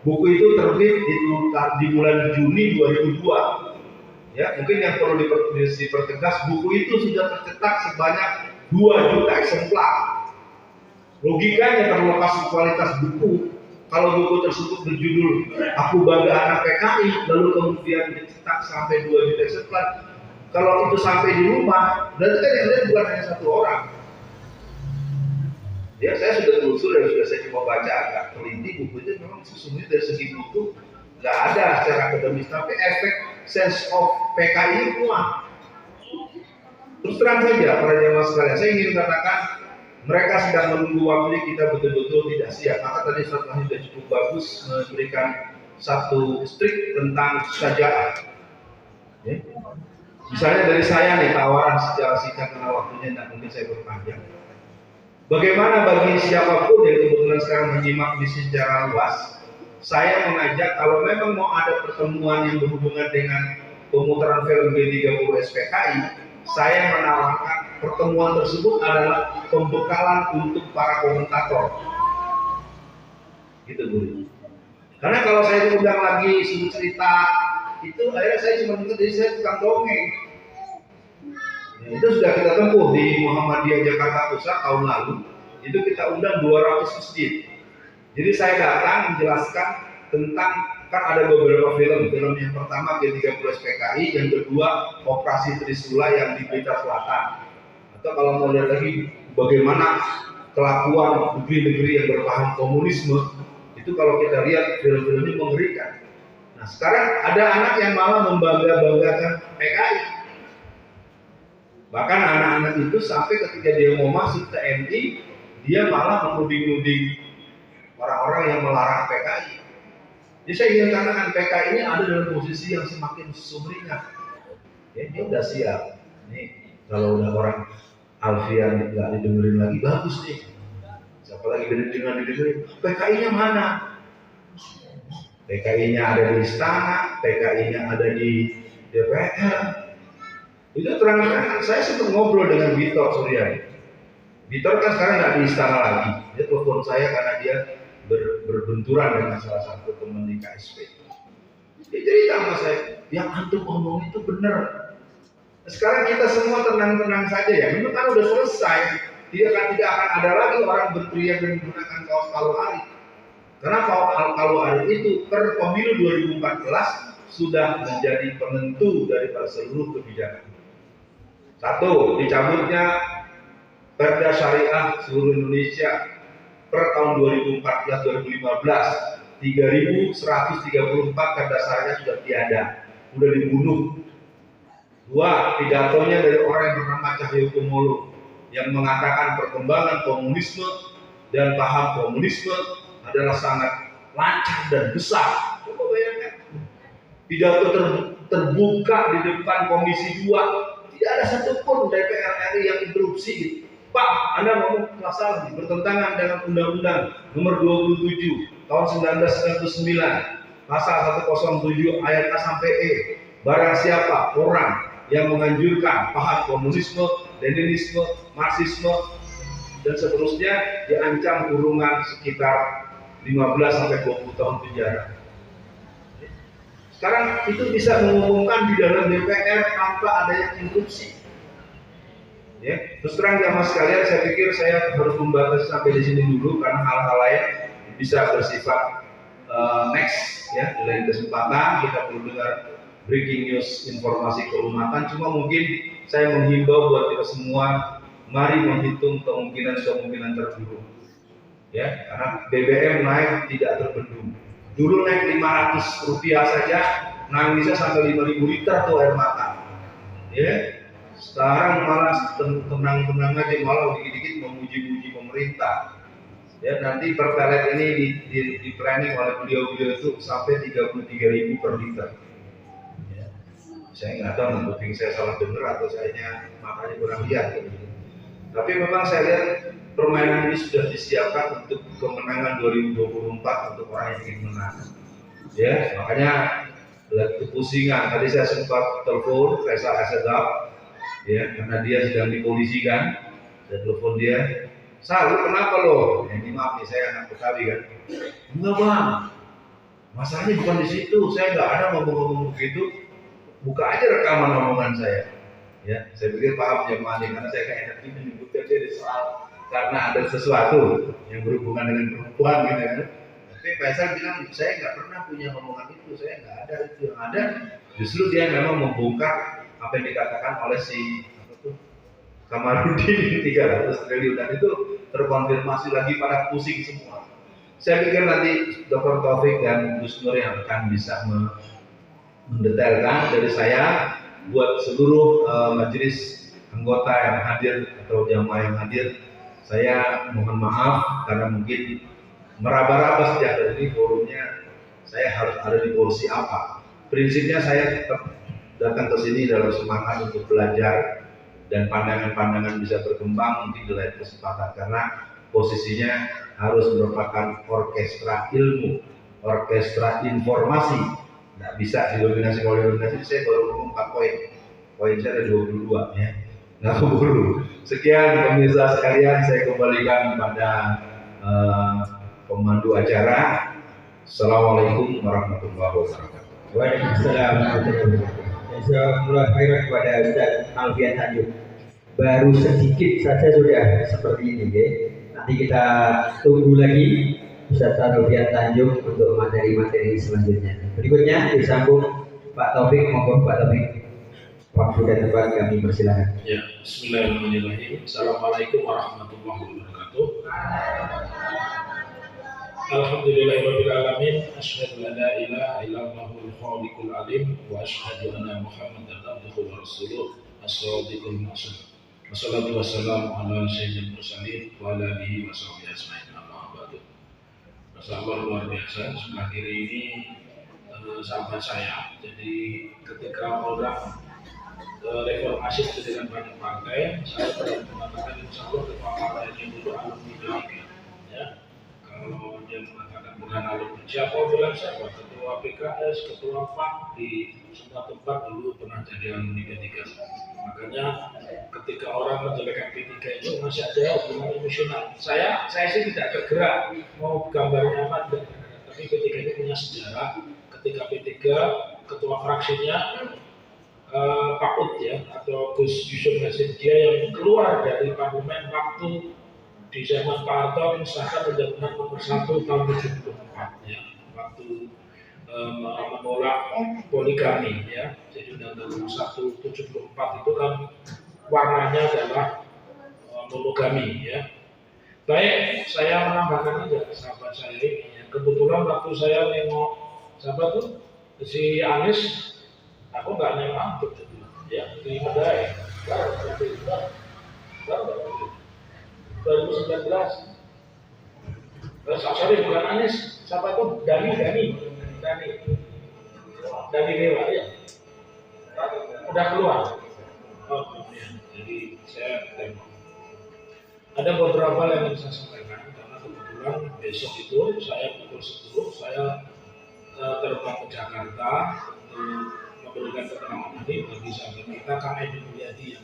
Buku itu terbit di bulan Juni 2002. Ya, mungkin yang perlu dipertegas, buku itu sudah tercetak sebanyak 2 juta eksemplar. Logikanya terlepas kualitas buku, kalau buku tersebut berjudul Aku Bangga Anak PKI, lalu kemudian dicetak sampai 2 juta eksemplar, kalau itu sampai di rumah, berarti kan yang lihat bukan hanya 1 orang. Ya, saya sudah telusur dan sudah saya coba baca agak teliti, buku itu memang sesungguhnya dari segi buku nggak ada secara akademis, tapi efek sense of PKI kuat. Terus terang saja para jamaah sekalian, saya ingin katakan mereka sedang menunggu waktunya kita betul-betul tidak siap. Maka tadi Ustaz Wahid sudah cukup bagus memberikan satu strik tentang sajaan. Ya. Misalnya dari saya nih tawaran secara singkat karena waktunya tidak mungkin saya berpanjang. Bagaimana bagi siapapun yang kebetulan sekarang menyimak di secara luas, saya mengajak kalau memang mau ada pertemuan yang berhubungan dengan pemutaran film G30 SPKI, saya menawarkan pertemuan tersebut adalah pembekalan untuk para komentator. Gitu Bu. Karena kalau saya diundang lagi suruh cerita, itu akhirnya saya cuma minta jadi saya tukang dongeng. Ya, itu sudah kita tempuh di Muhammadiyah Jakarta Pusat tahun lalu. Itu kita undang 200 masjid. Jadi saya datang menjelaskan tentang, kan ada beberapa film yang pertama G30 SPKI, yang kedua Operasi Trisula yang di Blitar Selatan. Atau kalau mau lihat lagi bagaimana kelakuan negeri-negeri yang berpaham komunisme, itu kalau kita lihat film-film ini mengerikan. Nah sekarang ada anak yang malah membangga-banggakan PKI. Bahkan anak-anak itu sampai ketika dia mau masuk ke MI, dia malah menuding-nuding orang-orang yang melarang PKI. Jadi saya ingin katakan PKI ini ada dalam posisi yang semakin sumringah. Ya, dia udah siap. Ini kalau udah orang Alfian nggak didengerin lagi, bagus nih. Siapa lagi didengerin? PKI-nya mana? PKI-nya ada di istana, PKI-nya ada di DPR. Itu terang-terangan saya sempat ngobrol dengan Vitor Suryani. Vitor kan sekarang nggak di istana lagi. Dia telepon saya karena dia berbenturan dengan salah satu teman di KSP. Dia cerita sama saya, yang antum ngomong itu benar. Sekarang kita semua tenang-tenang saja ya. Itu kan udah selesai. Tidak akan ada lagi orang berteriak dan menggunakan kaos palu arit. Karena palu arit itu per pemilu 2014 sudah menjadi penentu daripada seluruh kebijakan. 1. Dicabutnya Perda Syariah seluruh Indonesia per tahun 2014-2015, 3.134 perda syariah sudah tiada, sudah dibunuh. 2. Pidatonya dari orang yang bernama Cahyokumolo yang mengatakan perkembangan komunisme dan paham komunisme adalah sangat lancar dan besar. Coba bayangkan, pidato terbuka di depan Komisi 2. Tidak ada satupun DPR RI yang interupsi. Pak, Anda ngomong salah nih, bertentangan dengan Undang-Undang Nomor 27 Tahun 1999, Pasal 107 ayat A sampai E. Barang siapa orang yang menganjurkan paham komunisme, Leninisme, Marxisme, dan seterusnya diancam kurungan sekitar 15 sampai 20 tahun penjara. Sekarang itu bisa mengumumkan di dalam DPR tanpa adanya interupsi. Ya, terus terang jamaah sekalian, saya pikir saya harus membatasi sampai di sini dulu karena hal-hal lain bisa bersifat next ya. Di lain kesempatan kita perlu dengar breaking news informasi keumatan. Cuma mungkin saya menghimbau buat kita semua, mari menghitung kemungkinan terburuk. Ya, karena BBM naik tidak terbendung. Dulu naik Rp500 saja, nangisnya sampai 5.000 liter tuh air mata. Ya, sekarang malah tenang-tenang aja, malah dikit-dikit memuji-muji pemerintah. Ya, nanti pertalite ini di planning oleh beliau-beliau itu sampai 33.000 per liter. Ya. Saya nggak tahu mungkin saya salah dengar atau sayanya makanya kurang lihat. Ya. Tapi memang saya lihat permainan ini sudah disiapkan untuk kemenangan 2024 untuk orang yang ingin menang. Ya, makanya kepusingan. Tadi saya sempat telepon Faisal Asadab, ya, karena dia sedang dipolisikan. Saya telepon dia, "Sal, lu kenapa lo?" Ya, ini maaf nih, saya anak Betawi kan. "Enggak bang, Masalahnya bukan di situ, saya nggak ada ngomong-ngomong begitu. Buka aja rekaman omongan saya. Ya, saya pikir paham jemaah ini karena saya kayak enak menyebutkan dia soal karena ada sesuatu yang berhubungan dengan perempuan gitu kan. Tapi Faisal bilang saya nggak pernah punya omongan itu, saya nggak ada itu. Yang ada justru dia memang membongkar apa yang dikatakan oleh si Kamarudin 300 triliun dan itu terkonfirmasi lagi pada pusing semua. Saya pikir nanti Dr. Taufik dan Gus Nur yang akan bisa mendetailkan dari saya buat seluruh majelis anggota yang hadir atau jamaah yang hadir. Saya mohon maaf karena mungkin meraba-raba sejak dari forumnya saya harus ada di posisi apa. Prinsipnya saya tetap datang ke sini dalam semangat untuk belajar dan pandangan-pandangan bisa berkembang mungkin di lain kesempatan karena posisinya harus merupakan orkestra ilmu, orkestra informasi. Nggak bisa didominasi oleh dominasi. Saya baru ngomong 4 poin. Poin saya ada 22 ya. Nggak keburu. Sekian pemirsa sekalian, saya kembalikan kepada pemandu acara. Assalamualaikum warahmatullahi wabarakatuh. Waalaikumsalam warahmatullahi wabarakatuh. Jazakumullah khairan kepada Ustaz Alfian Tanjung. Baru sedikit saja sudah seperti ini ya. Nanti kita tunggu lagi Ustaz Alfian Tanjung untuk materi-materi selanjutnya. Berikutnya disambung Pak Taufik, mohon Pak Taufik. Waktu dan tempat kami persilakan. Ya, Bismillahirrahmanirrahim. Assalamualaikum warahmatullahi wabarakatuh. Alhamdulillahirrahmanirrahim. Asyhadu an la ilaha illallahul khaliqul alim wa asyhadu anna Muhammadan abduhu wa rasuluh as-shadiqul maksum. Wassalatu wassalamu ala sayyidil mursalin wa ala alihi wa sahbihi ajmain. Amma ba'du. Masyaallah luar biasa. Sebelah kiri ini sahabat saya. Jadi ketika orang reformasi dengan banyak partai, saya pernah mengatakan insya Allah ketua partai ini dulu alumni P3. Ya, kalau dia mengatakan bukan alumni, siapa bilang siapa? Ketua PKS, ketua PAK di semua tempat dulu pernah jadi alumni P3. Makanya ketika orang menjelekkan P3 itu masih ada hubungan emosional. Saya sih tidak tergerak mau gambarnya apa, tapi P3 ini punya sejarah. Ketika P3 ketua fraksinya Pak Ut ya atau Gus Yusuf Hasim dia yang keluar dari parlemen waktu di zaman Pak Harto misalkan undang-undang nomor 1 tahun 74 ya waktu menolak poligami ya. Jadi undang-undang nomor 1 74 itu kan warnanya adalah monogami ya. Baik, saya menambahkan aja sahabat saya ini ya. Kebetulan waktu saya nengok sahabat tuh si Anies, aku nggak nengok ya di Medai baru 2019. Sorry bukan Anies, siapa tuh Dani Dewa ya udah keluar. Oh ya, jadi saya tengok ada beberapa yang ingin saya sampaikan karena kebetulan besok itu saya pukul 10 saya terbang ke Jakarta untuk memberikan keterangan tadi bagi sahabat kita Kang Edi Mulyadi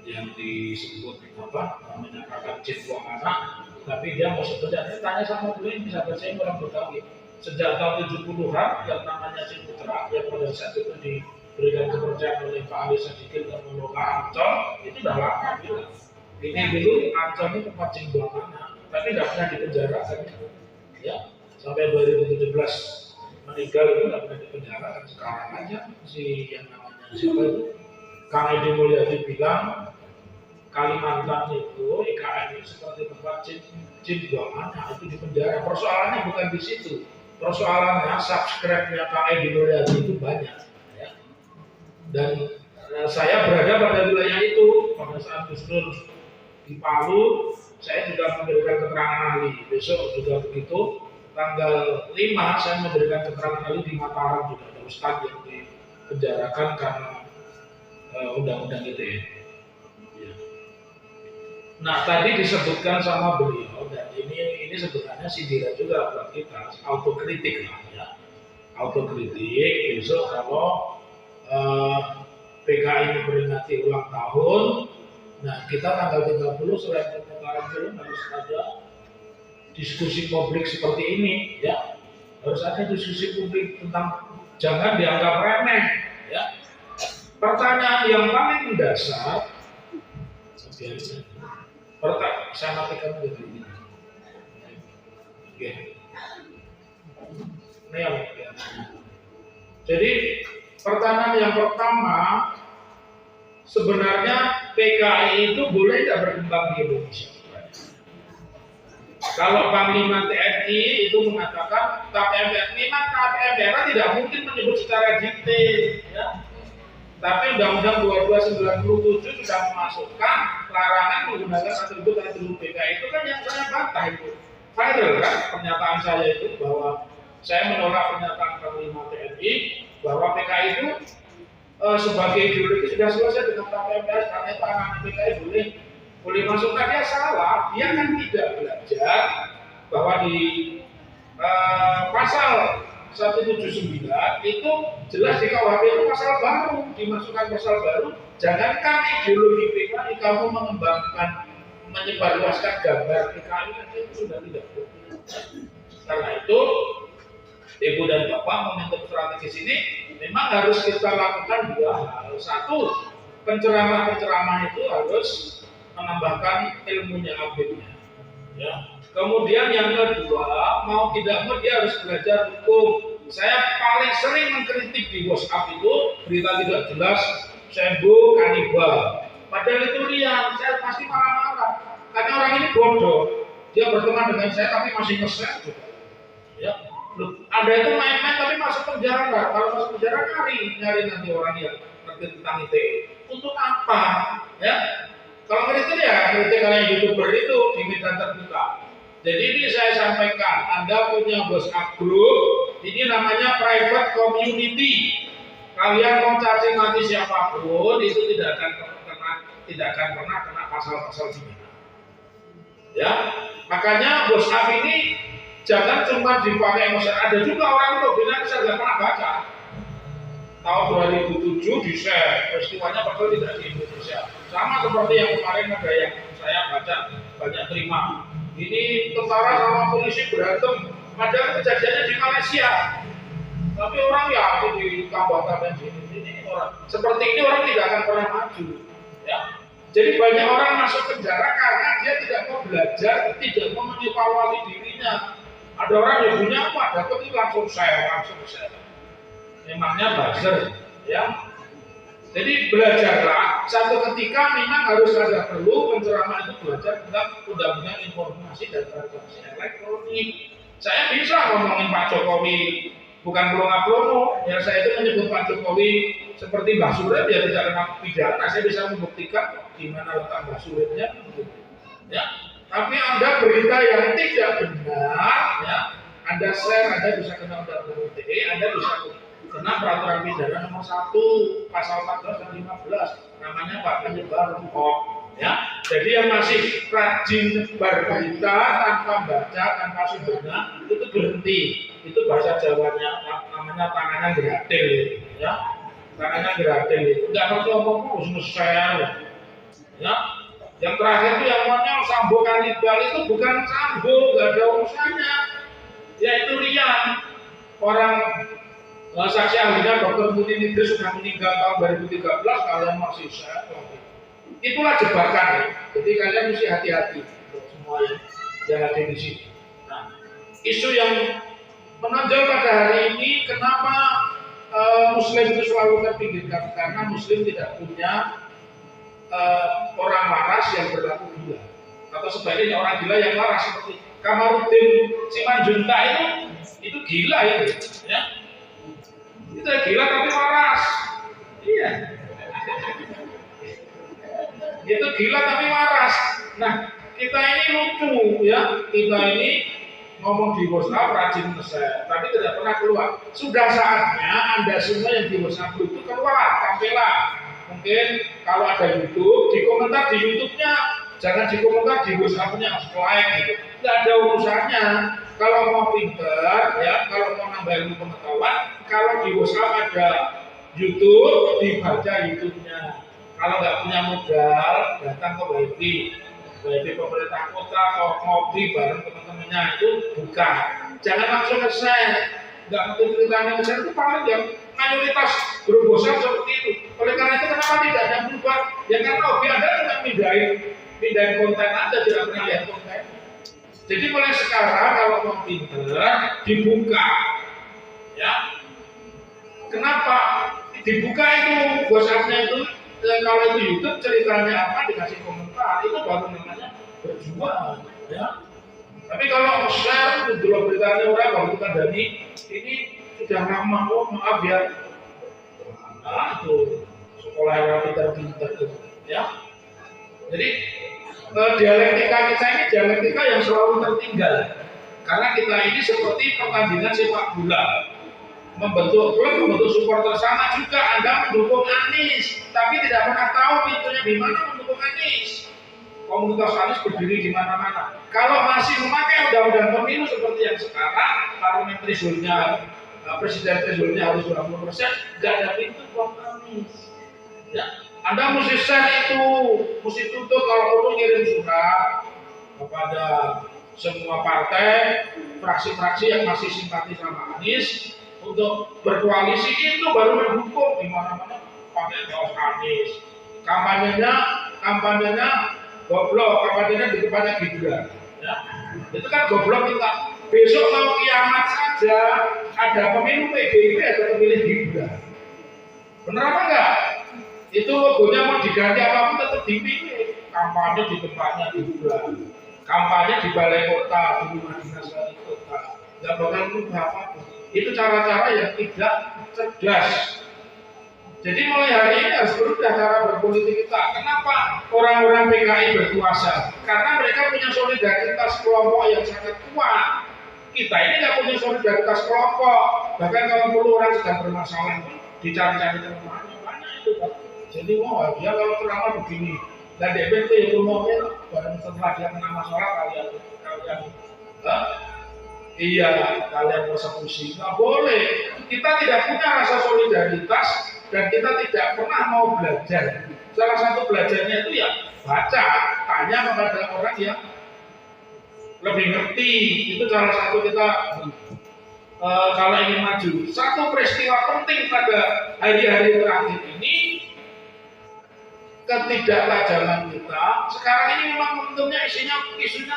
yang disebut menyatakan cip buang anak, tapi dia mau sebenarnya tanya sama beliau, sahabat saya orang Betawi sejak tahun 70-an yang namanya Cip Putra yang pada saat itu diberikan kepercayaan oleh Pak Ali Sadikin dan mengelola Ancol itu sudah lama bilang ini dulu Ancol ini tempat cip buang anak, tapi tidak pernah dipenjara kan ya sampai 2017 meninggal itu nggak pernah dipenjara. Sekarang aja si yang namanya siapa itu Kang Edi Mulyadi bilang Kalimantan itu IKN itu seperti tempat cip buang anak itu dipenjara. Persoalannya bukan di situ, persoalannya subscribe-nya Kang Edi Mulyadi itu banyak ya. Dan saya berada pada wilayah itu pada saat Gus Dur di Palu, saya juga memberikan keterangan ahli. Besok juga begitu. Tanggal 5 saya memberikan keterangan ahli di Mataram juga ada Ustadz yang dipenjarakan karena undang-undang ITE. Ya. Nah tadi disebutkan sama beliau dan ini sebenarnya sindiran juga buat kita, autokritik lah ya. Autokritik besok kalau PKI memperingati ulang tahun, nah kita tanggal 30 selain pemutaran film harus ada diskusi publik seperti ini ya. Harus ada diskusi publik tentang jangan dianggap remeh. Ya. Pertanyaan yang paling mendasar, saya matikan dulu ini. Oke. Ini yang jadi pertanyaan yang pertama, sebenarnya PKI itu boleh tidak berkembang di Indonesia? Kalau Panglima TNI itu mengatakan memang KPM daerah tidak mungkin menyebut secara detail, ya. Tapi Undang-Undang 2297 sudah memasukkan larangan menggunakan atribut PKI itu kan yang saya bantah itu. Viral kan pernyataan saya itu bahwa saya menolak pernyataan Panglima TNI bahwa PKI itu sebagai ideologi sudah selesai dengan KPMS karena itu anak PKI boleh masuk. Nah, dia salah, dia kan tidak belajar bahwa di pasal 179 itu jelas di KUHP itu pasal baru, dimasukkan pasal baru. Jangankan ideologi PKI, kamu mengembangkan, menyebarluaskan gambar PKI itu sudah tidak boleh. Karena itu, Ibu dan Bapak momentum strategis ini memang harus kita lakukan dua hal. Satu, penceramah-penceramah itu harus menambahkan ilmunya abidnya. Ya. Kemudian yang kedua, mau tidak mau dia harus belajar hukum. Saya paling sering mengkritik di WhatsApp itu berita tidak jelas, sembuh kanibal. Padahal itu liar, saya pasti marah-marah. Karena orang ini bodoh. Dia berteman dengan saya tapi masih nge-share juga. Ya. Loh, Anda itu main-main tapi masuk penjara. Kalau masuk penjara nyari nanti orang yang ngerti tentang ITE. Untuk apa? Ya. Kalau kritik ya kritik kalian YouTuber itu di media terbuka. Jadi ini saya sampaikan, Anda punya WhatsApp group, ini namanya private community. Kalian mau caci maki siapapun itu tidak akan pernah kena pasal-pasal ini. Ya, makanya WhatsApp ini jangan cuma dipakai masyarakat. Ada juga orang itu bilang saya nggak pernah baca. Tahun 2007 di-share, peristiwanya padahal tidak di Indonesia. Sama seperti yang kemarin ada yang saya baca banyak terima. Ini tentara sama polisi berantem, padahal kejadiannya di Malaysia. Tapi orang ya di tambah-tambah ini orang seperti ini orang tidak akan pernah maju. Ya. Jadi banyak orang masuk penjara karena dia tidak mau belajar, tidak mau mengevaluasi dirinya. Ada orang yang punya apa, dapat itu langsung share. Memangnya buzzer, ya. Jadi belajarlah. Satu ketika memang harus ada perlu penceramah itu belajar tentang undang-undang informasi dan transaksi elektronik. Saya bisa ngomongin Pak Jokowi bukan promo, ya saya itu menyebut Pak Jokowi seperti Mbah Surip ya tidak kena pidana. Saya bisa membuktikan di mana letak Mbah Suripnya, ya. Tapi Anda berita yang tidak benar, ya. Anda share, Anda bisa kena undang-undang ITE, Anda bisa kena peraturan pidana nomor 1 pasal 14 dan 15 namanya Pak penyebar hoax, ya. Jadi yang masih rajin nyebar berita tanpa baca, tanpa sumbernya itu berhenti. Itu bahasa Jawanya namanya tangannya gratil, ya. Tangannya gratil itu nggak ngerti apa-apa, harus nge-share, ya. Yang terakhir itu yang namanya Sambo kanibal itu bukan Sambo, nggak ada urusannya, yaitu Rian. Orang saksi ahlinya Dr. Muni Nidris sudah meninggal tahun 2013, kalian masih sehat lagi. Itulah jebakan, ya. Jadi kalian mesti hati-hati untuk semua yang ada di sini. Nah, isu yang menonjol pada hari ini, kenapa Muslim itu selalu terpinggirkan? Karena Muslim tidak punya orang waras yang berlaku gila, atau sebaliknya orang gila yang waras seperti Kamarudin Simanjunta itu gila itu, ya. Itu gila tapi waras. Iya. Itu gila tapi waras. Nah, kita ini lucu, ya. Kita ini ngomong di WhatsApp rajin nge-share, tapi tidak pernah keluar. Sudah saatnya Anda semua yang di WhatsApp itu keluar, tampillah. Mungkin kalau ada YouTube, di komentar di YouTube-nya, jangan di komentar di WhatsApp-nya, like gitu. Tidak ada urusannya. Kalau mau pinter, ya, kalau mau nambah ilmu pengetahuan, kalau di WhatsApp ada YouTube, dibaca YouTube-nya. Kalau nggak punya modal, datang ke WiFi pemerintah kota, atau ngopi bareng teman-temannya itu buka. jangan langsung nge-share. Nggak mungkin ceritanya nge-share itu paling yang mayoritas berobosan seperti itu. Oleh karena itu kenapa tidak ada berubah? Ya karena hobi Anda cuma pindahin konten aja, tidak pernah lihat konten. Jadi mulai sekarang kalau mau pinter dibuka, ya. Kenapa dibuka itu WhatsApp-nya itu? Kalau itu YouTube ceritanya apa dikasih komentar, itu baru namanya berjuang, ya. Tapi kalau share dulu beritanya orang kalau kita dari ini sudah lama, oh maaf ya. Nah itu sekolah yang pintar-pintar itu, ya. Jadi dialektika kita ini dialektika yang selalu tertinggal. Karena kita ini seperti pertandingan sepak bola. Membentuk klub, membentuk supporter, sama juga Anda mendukung Anies, tapi tidak pernah tahu pintunya di mana mendukung Anies. Komunitas Anies berdiri di mana-mana. Kalau masih memakai undang-undang pemilu seperti yang sekarang, parlemen threshold-nya, presiden threshold-nya harus 20%, nggak ada pintu buat Anies. Ya, Anda mesti share itu, mesti tutup kalau perlu ngirim surat kepada semua partai, fraksi-fraksi yang masih simpati sama Anies untuk berkoalisi, itu baru mendukung di mana-mana pakai kaos Anies. Kampanyenya goblok, kampanyenya di depannya Gibran. Ya. Itu kan goblok kita. Besok mau kiamat saja ada pemilu PDIP atau pemilih Gibran. Benar apa enggak? Itu logonya mau diganti apapun tetap dipilih. Kampanye di tempatnya Gibran. Kampanye di balai kota, di rumah dinas wali kota. Enggak bakal berubah apapun. Itu cara-cara yang tidak cerdas. Jadi mulai hari ini harus berubah cara berpolitik kita. Kenapa orang-orang PKI berkuasa? Karena mereka punya solidaritas kelompok yang sangat kuat. Kita ini nggak punya solidaritas kelompok. Bahkan kalau perlu orang sedang bermasalah pun dicari-cari temannya banyak itu Pak. Jadi dia kalau ceramah begini, dan DPT yang ngomongnya barang setelah dia kena masalah kalian kalian persekusi. Nggak boleh. Kita tidak punya rasa solidaritas dan kita tidak pernah mau belajar. Salah satu belajarnya itu ya baca, tanya kepada orang yang lebih ngerti. Itu salah satu kita kalau ingin maju. Satu peristiwa penting pada hari-hari terakhir ini, ketidaktajaman kita. Sekarang ini memang momentumnya isunya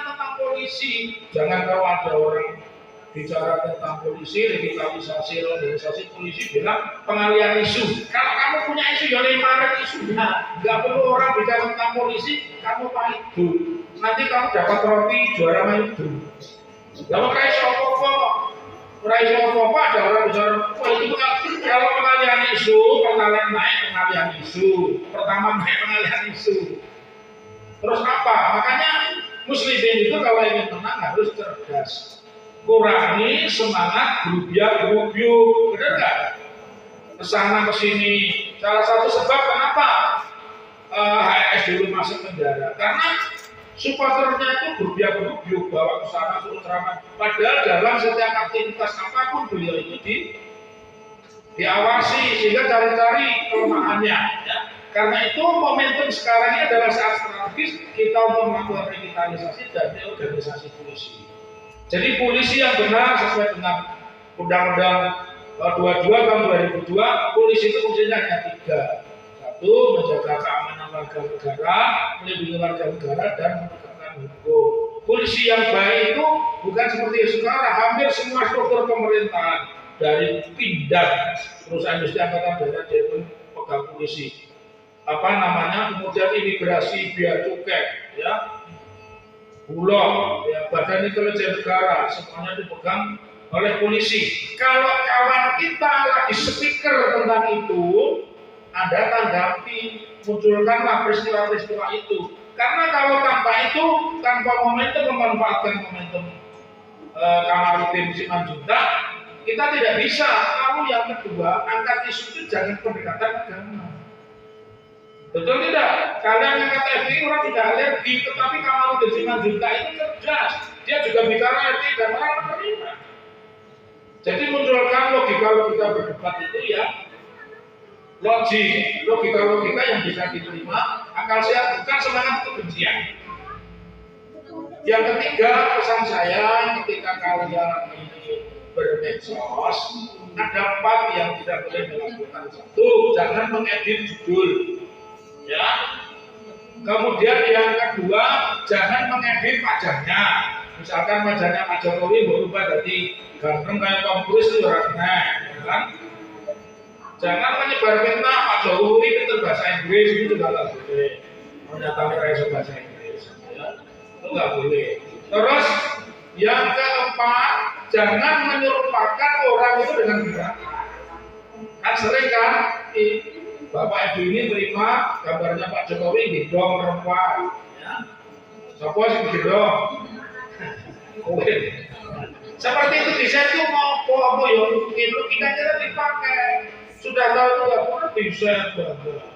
tentang polisi. Jangan kalau ada orang bicara tentang polisi, revitalisasi, organisasi polisi, bilang pengalian isu. Kalau kamu punya isu, ya lempar isunya. Nggak perlu orang bicara tentang polisi, kamu pahit. Nanti kamu dapat roti juara main itu. Kalau kayak sopo-sopo, ada orang bicara, wah itu kalau pengalian isu, pengalian isu. Pertama naik pengalian isu. Terus apa? Makanya muslimin itu kalau ingin menang harus cerdas. Kurangi semangat gerubiak-gerubiuk, benar nggak? Kesana kesini. Salah satu sebab kenapa HRS dulu masuk penjara, karena supporternya itu gerubiak-gerubiuk, bawa kesana suruh ceramah. Padahal dalam setiap aktivitas apapun beliau itu diawasi sehingga cari-cari kelemahannya. Ya. Karena itu momentum sekarang ini adalah saat strategis kita untuk melakukan revitalisasi dan reorganisasi polisi. Jadi polisi yang benar sesuai dengan Undang-Undang 22 tahun 2002, polisi itu fungsinya hanya 3. 1, menjaga keamanan warga negara, melindungi warga negara, dan menegakkan hukum. Polisi yang baik itu bukan seperti sekarang, hampir semua struktur pemerintahan dari Pindad, perusahaan industri angkatan darat dia itu pegang polisi. Kemudian imigrasi, bea cukai, ya. Bulog, ya, badan intelijen negara, semuanya dipegang oleh polisi. Kalau kawan kita lagi speaker tentang itu, Anda tanggapi, munculkanlah peristiwa-peristiwa itu. Karena kalau tanpa momentum memanfaatkan momentum Kamarudin Simanjuntak, kita tidak bisa. Lalu yang kedua, angkat isu itu jangan pendekatan agama. Betul tidak? Kalian yang kata FPI orang tidak alergi, tetapi Kamarudin Simanjuntak itu cerdas. Dia juga bicara FPI dan orang menerima. Jadi munculkan logika berdebat itu ya logika yang bisa diterima, akal sehat, bukan semangat kebencian. Yang ketiga, pesan saya ketika kalian ini medsos ada 4 yang tidak boleh dilakukan. Satu, jangan mengedit judul, ya. Kemudian yang kedua, jangan mengedit wajahnya. Misalkan wajahnya Pak Jokowi berubah dari ganteng kayak Tom Cruise itu ya kan? Jangan menyebar fitnah Pak Jokowi pintar bahasa Inggris, itu juga nggak boleh. Menyatakan bahasa Inggris, ya. Itu nggak boleh. Terus yang keempat, jangan menyerupakan orang itu dengan gerakan. Kan sering kan, Bapak Ibu ini terima gambarnya Pak Jokowi gendong perempuan, ya. Siapa sih gendong? Seperti itu desain itu mau apa ya? Itu kita kira dipakai. Sudah tahu itu nggak boleh desain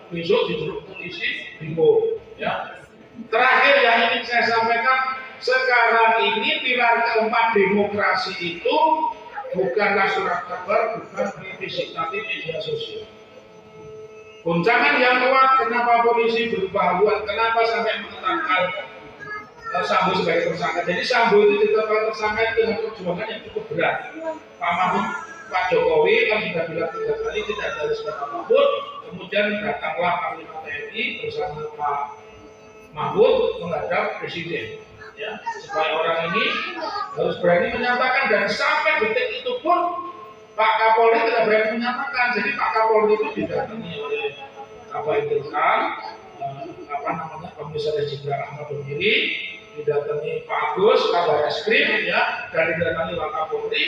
besok dijeruk polisi dibawa, ya. Terakhir yang ingin saya sampaikan, sekarang ini pilar keempat demokrasi itu bukanlah surat kabar, bukan fisik, tapi media sosial. Guncangan yang kuat, kenapa polisi berubah haluan, kenapa sampai menetapkan Sambo sebagai tersangka. Jadi Sambo itu ditetapkan tersangka itu dengan perjuangan yang cukup berat. Pak Jokowi kan sudah bilang 3 kali tidak ada respon apapun. Kemudian datanglah Panglima TNI bersama Pak Mahfud menghadap Presiden. Ya, supaya orang ini harus berani menyatakan, dan sampai detik itu pun Pak Kapolri tidak berani menyatakan. Jadi Pak Kapolri itu didatangi oleh Kabar Intelkam, Komisaris Jenderal Ahmad Doviri, didatangi Pak Agus, Kabar Eskrim, ya, dan didatangi Pak Kapolri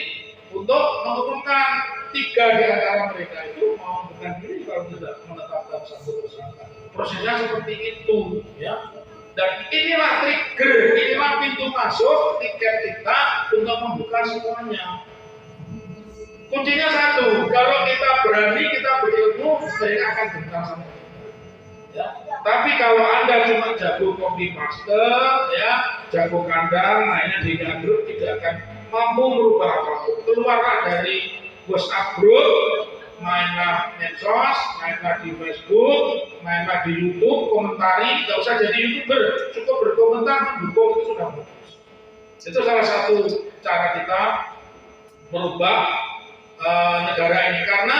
untuk mengumumkan 3 di antara mereka itu mau bukan diri kalau tidak menetapkan satu tersangka. Prosesnya seperti itu, ya. Dan inilah trigger, inilah pintu masuk tiket kita untuk membuka semuanya. Kuncinya satu, kalau kita berani, kita berilmu, mereka akan gentar sama kita. Ya. Tapi kalau Anda cuma jago copy master, ya, jago kandang, mainnya di grup, tidak akan mampu merubah apapun. Keluarlah dari WhatsApp group, mainlah medsos, mainlah di Facebook, mainlah di YouTube, komentari, nggak usah jadi YouTuber, cukup berkomentar, mendukung, itu sudah bagus. Itu salah satu cara kita merubah negara ini, karena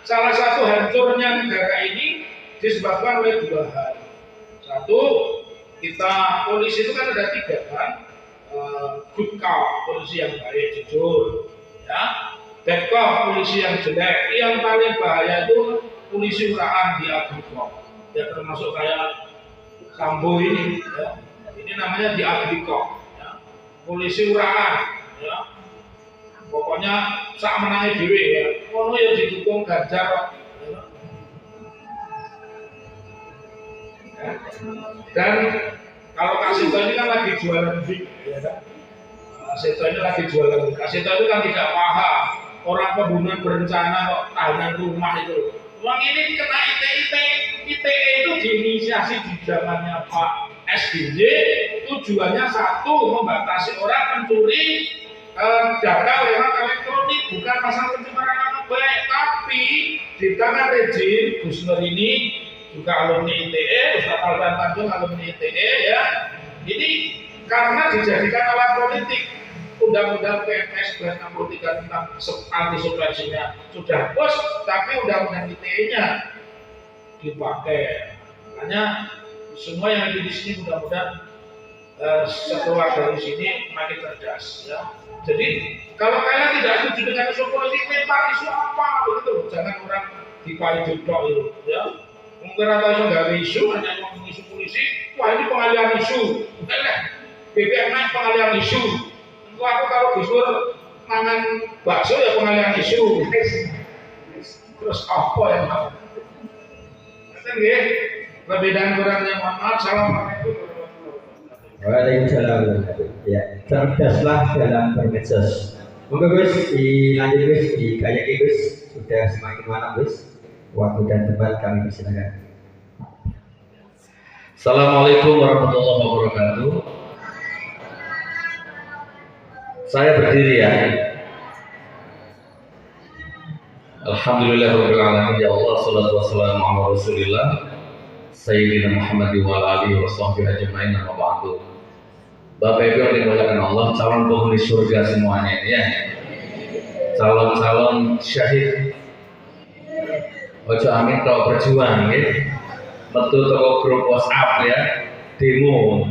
salah satu hancurnya negara ini disebabkan oleh 2 hal. Satu, kita polisi itu kan ada 3 kan, good cop, polisi yang baik, jujur, ya. Bad cop, polisi yang jelek. Yang paling bahaya itu polisi urahan di agrikop, ya, termasuk kayak Sambo ini, ya. Ini namanya di agrikop, ya. Polisi urahan, ya. Pokoknya sak menangi dhewe, ya. Ono ya didukung Ganjar, ya. Dan kalau Kasito ini kan lagi jualan big, ya kan? Kasito ini lagi jualan big. Kasito itu kan tidak paham orang pembunuhan berencana kok tahanan rumah itu. Uang ini kena ITE itu diinisiasi di zamannya Pak SBY. Tujuannya satu, membatasi orang mencuri data lewat elektronik, bukan pasal pencemaran nama baik. Tapi di tangan rejim Gus Nur ini juga alumni ITE, Ustaz Alban Tanjung alumni ITE, ya. Ini karena dijadikan alat politik. Undang-undang PNS 63 tentang anti subversinya sudah bos, tapi undang-undang ITE-nya dipakai. Makanya semua yang ada di sini mudah-mudahan setelah dari sini makin cerdas, ya. Jadi kalau kalian tidak setuju dengan isu politik, lempar isu apa begitu, jangan orang dipakai jodoh itu, ya. Mungkin atau nggak isu, hanya ngomong isu polisi, wah ini pengalihan isu, BBM naik pengalihan isu. Aku kalau Gus-Dur mangan bakso ya pengalihan isu. Terus apa yang mau? Nggih, lebih dan kurangnya mohon maaf. Assalamualaikum. Waalaikumsalam. Ya, cerdaslah dalam bermedsos. Monggo Gus, dilanjut Gus, dikayaki Gus. Sudah semakin malam Gus. Waktu dan tempat kami persilakan. Assalamualaikum warahmatullahi wabarakatuh. Saya berdiri ya. Alhamdulillahirabbil alamin, ya Allah, shallallahu wassalamu ala Rasulillah Sayyidina Muhammad wa ala alihi washabbihi ajmain, amma ba'du. Bapak Ibu yang dimuliakan Allah, calon penghuni surga semuanya ini ya. calon-calon syahid. Ojo amin tok berjuang ya. Metu toko grup WhatsApp ya, demo.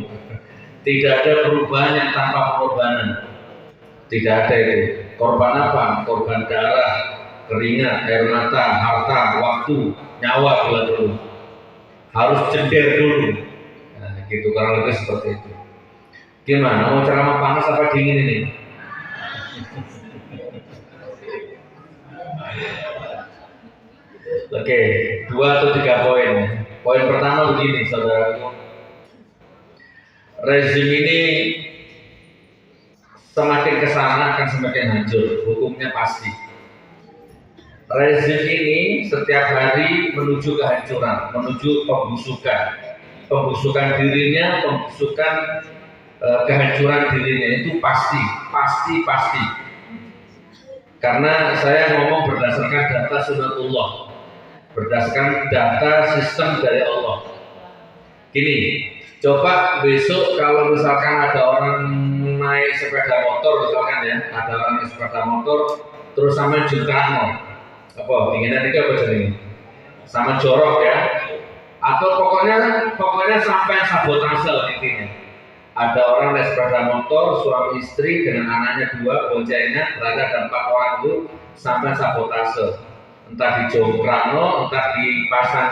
Tidak ada perubahan yang tanpa pengorbanan. Tidak ada itu. Korban apa? Korban darah, keringat, air mata, harta, waktu, nyawa bila perlu. Harus ceder dulu. Nah, gitu kurang lebih seperti itu. Gimana? Mau ceramah panas apa dingin ini? Oke, 2 atau 3 poin. Poin pertama begini, saudaraku. Rezim ini semakin kesana akan semakin hancur, hukumnya pasti. Rezim ini setiap hari menuju kehancuran, menuju pembusukan dirinya, pembusukan kehancuran dirinya itu pasti. Karena saya ngomong berdasarkan data sunatullah, berdasarkan data sistem dari Allah. Gini, coba besok kalau misalkan ada orang naik sepeda motor misalkan ya, ada orang naik sepeda motor terus sama jengkang, apa dinginan itu apa jadi sama jorok ya, atau pokoknya sampai sabotase intinya. Ada orang naik sepeda motor suami istri dengan anaknya 2 boncengnya, berarti ada 4 orang itu sampai sabotase, entah dijongkrano, entah dipasang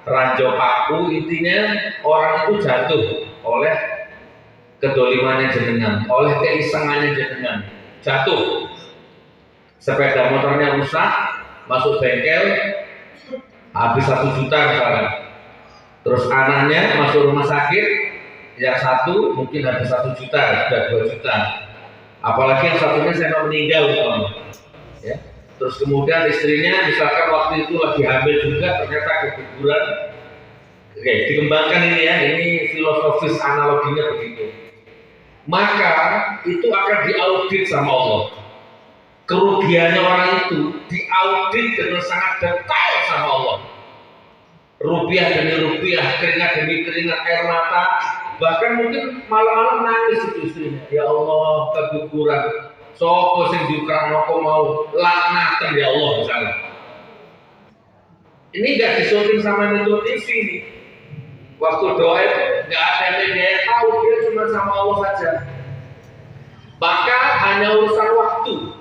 ranjau paku, intinya orang itu jatuh oleh kedolimannya jenengan, oleh keisengannya jenengan, jatuh. Sepeda motornya rusak, masuk bengkel, habis 1 juta misalkan. Terus anaknya masuk rumah sakit, yang 1 mungkin habis 1 juta, sudah 2 juta. Apalagi yang satunya saya meninggal, ya. Terus kemudian istrinya misalkan waktu itu lagi hamil juga, ternyata keguguran. Oke, dikembangkan ini ya, ini filosofis analoginya begitu. Maka itu akan diaudit sama Allah. Kerugiannya orang itu diaudit dengan sangat detail sama Allah. Rupiah demi rupiah, keringat demi keringat, air mata, bahkan mungkin malam-malam nangis itu istrinya. Ya Allah, keguguran. Sopo sing diukrang noko mau laknatan ya Allah misalnya. Ini gak disunting sama nonton TV nih. Waktu doa itu gak ada media yang tahu, dia cuma sama Allah saja. Maka hanya urusan waktu.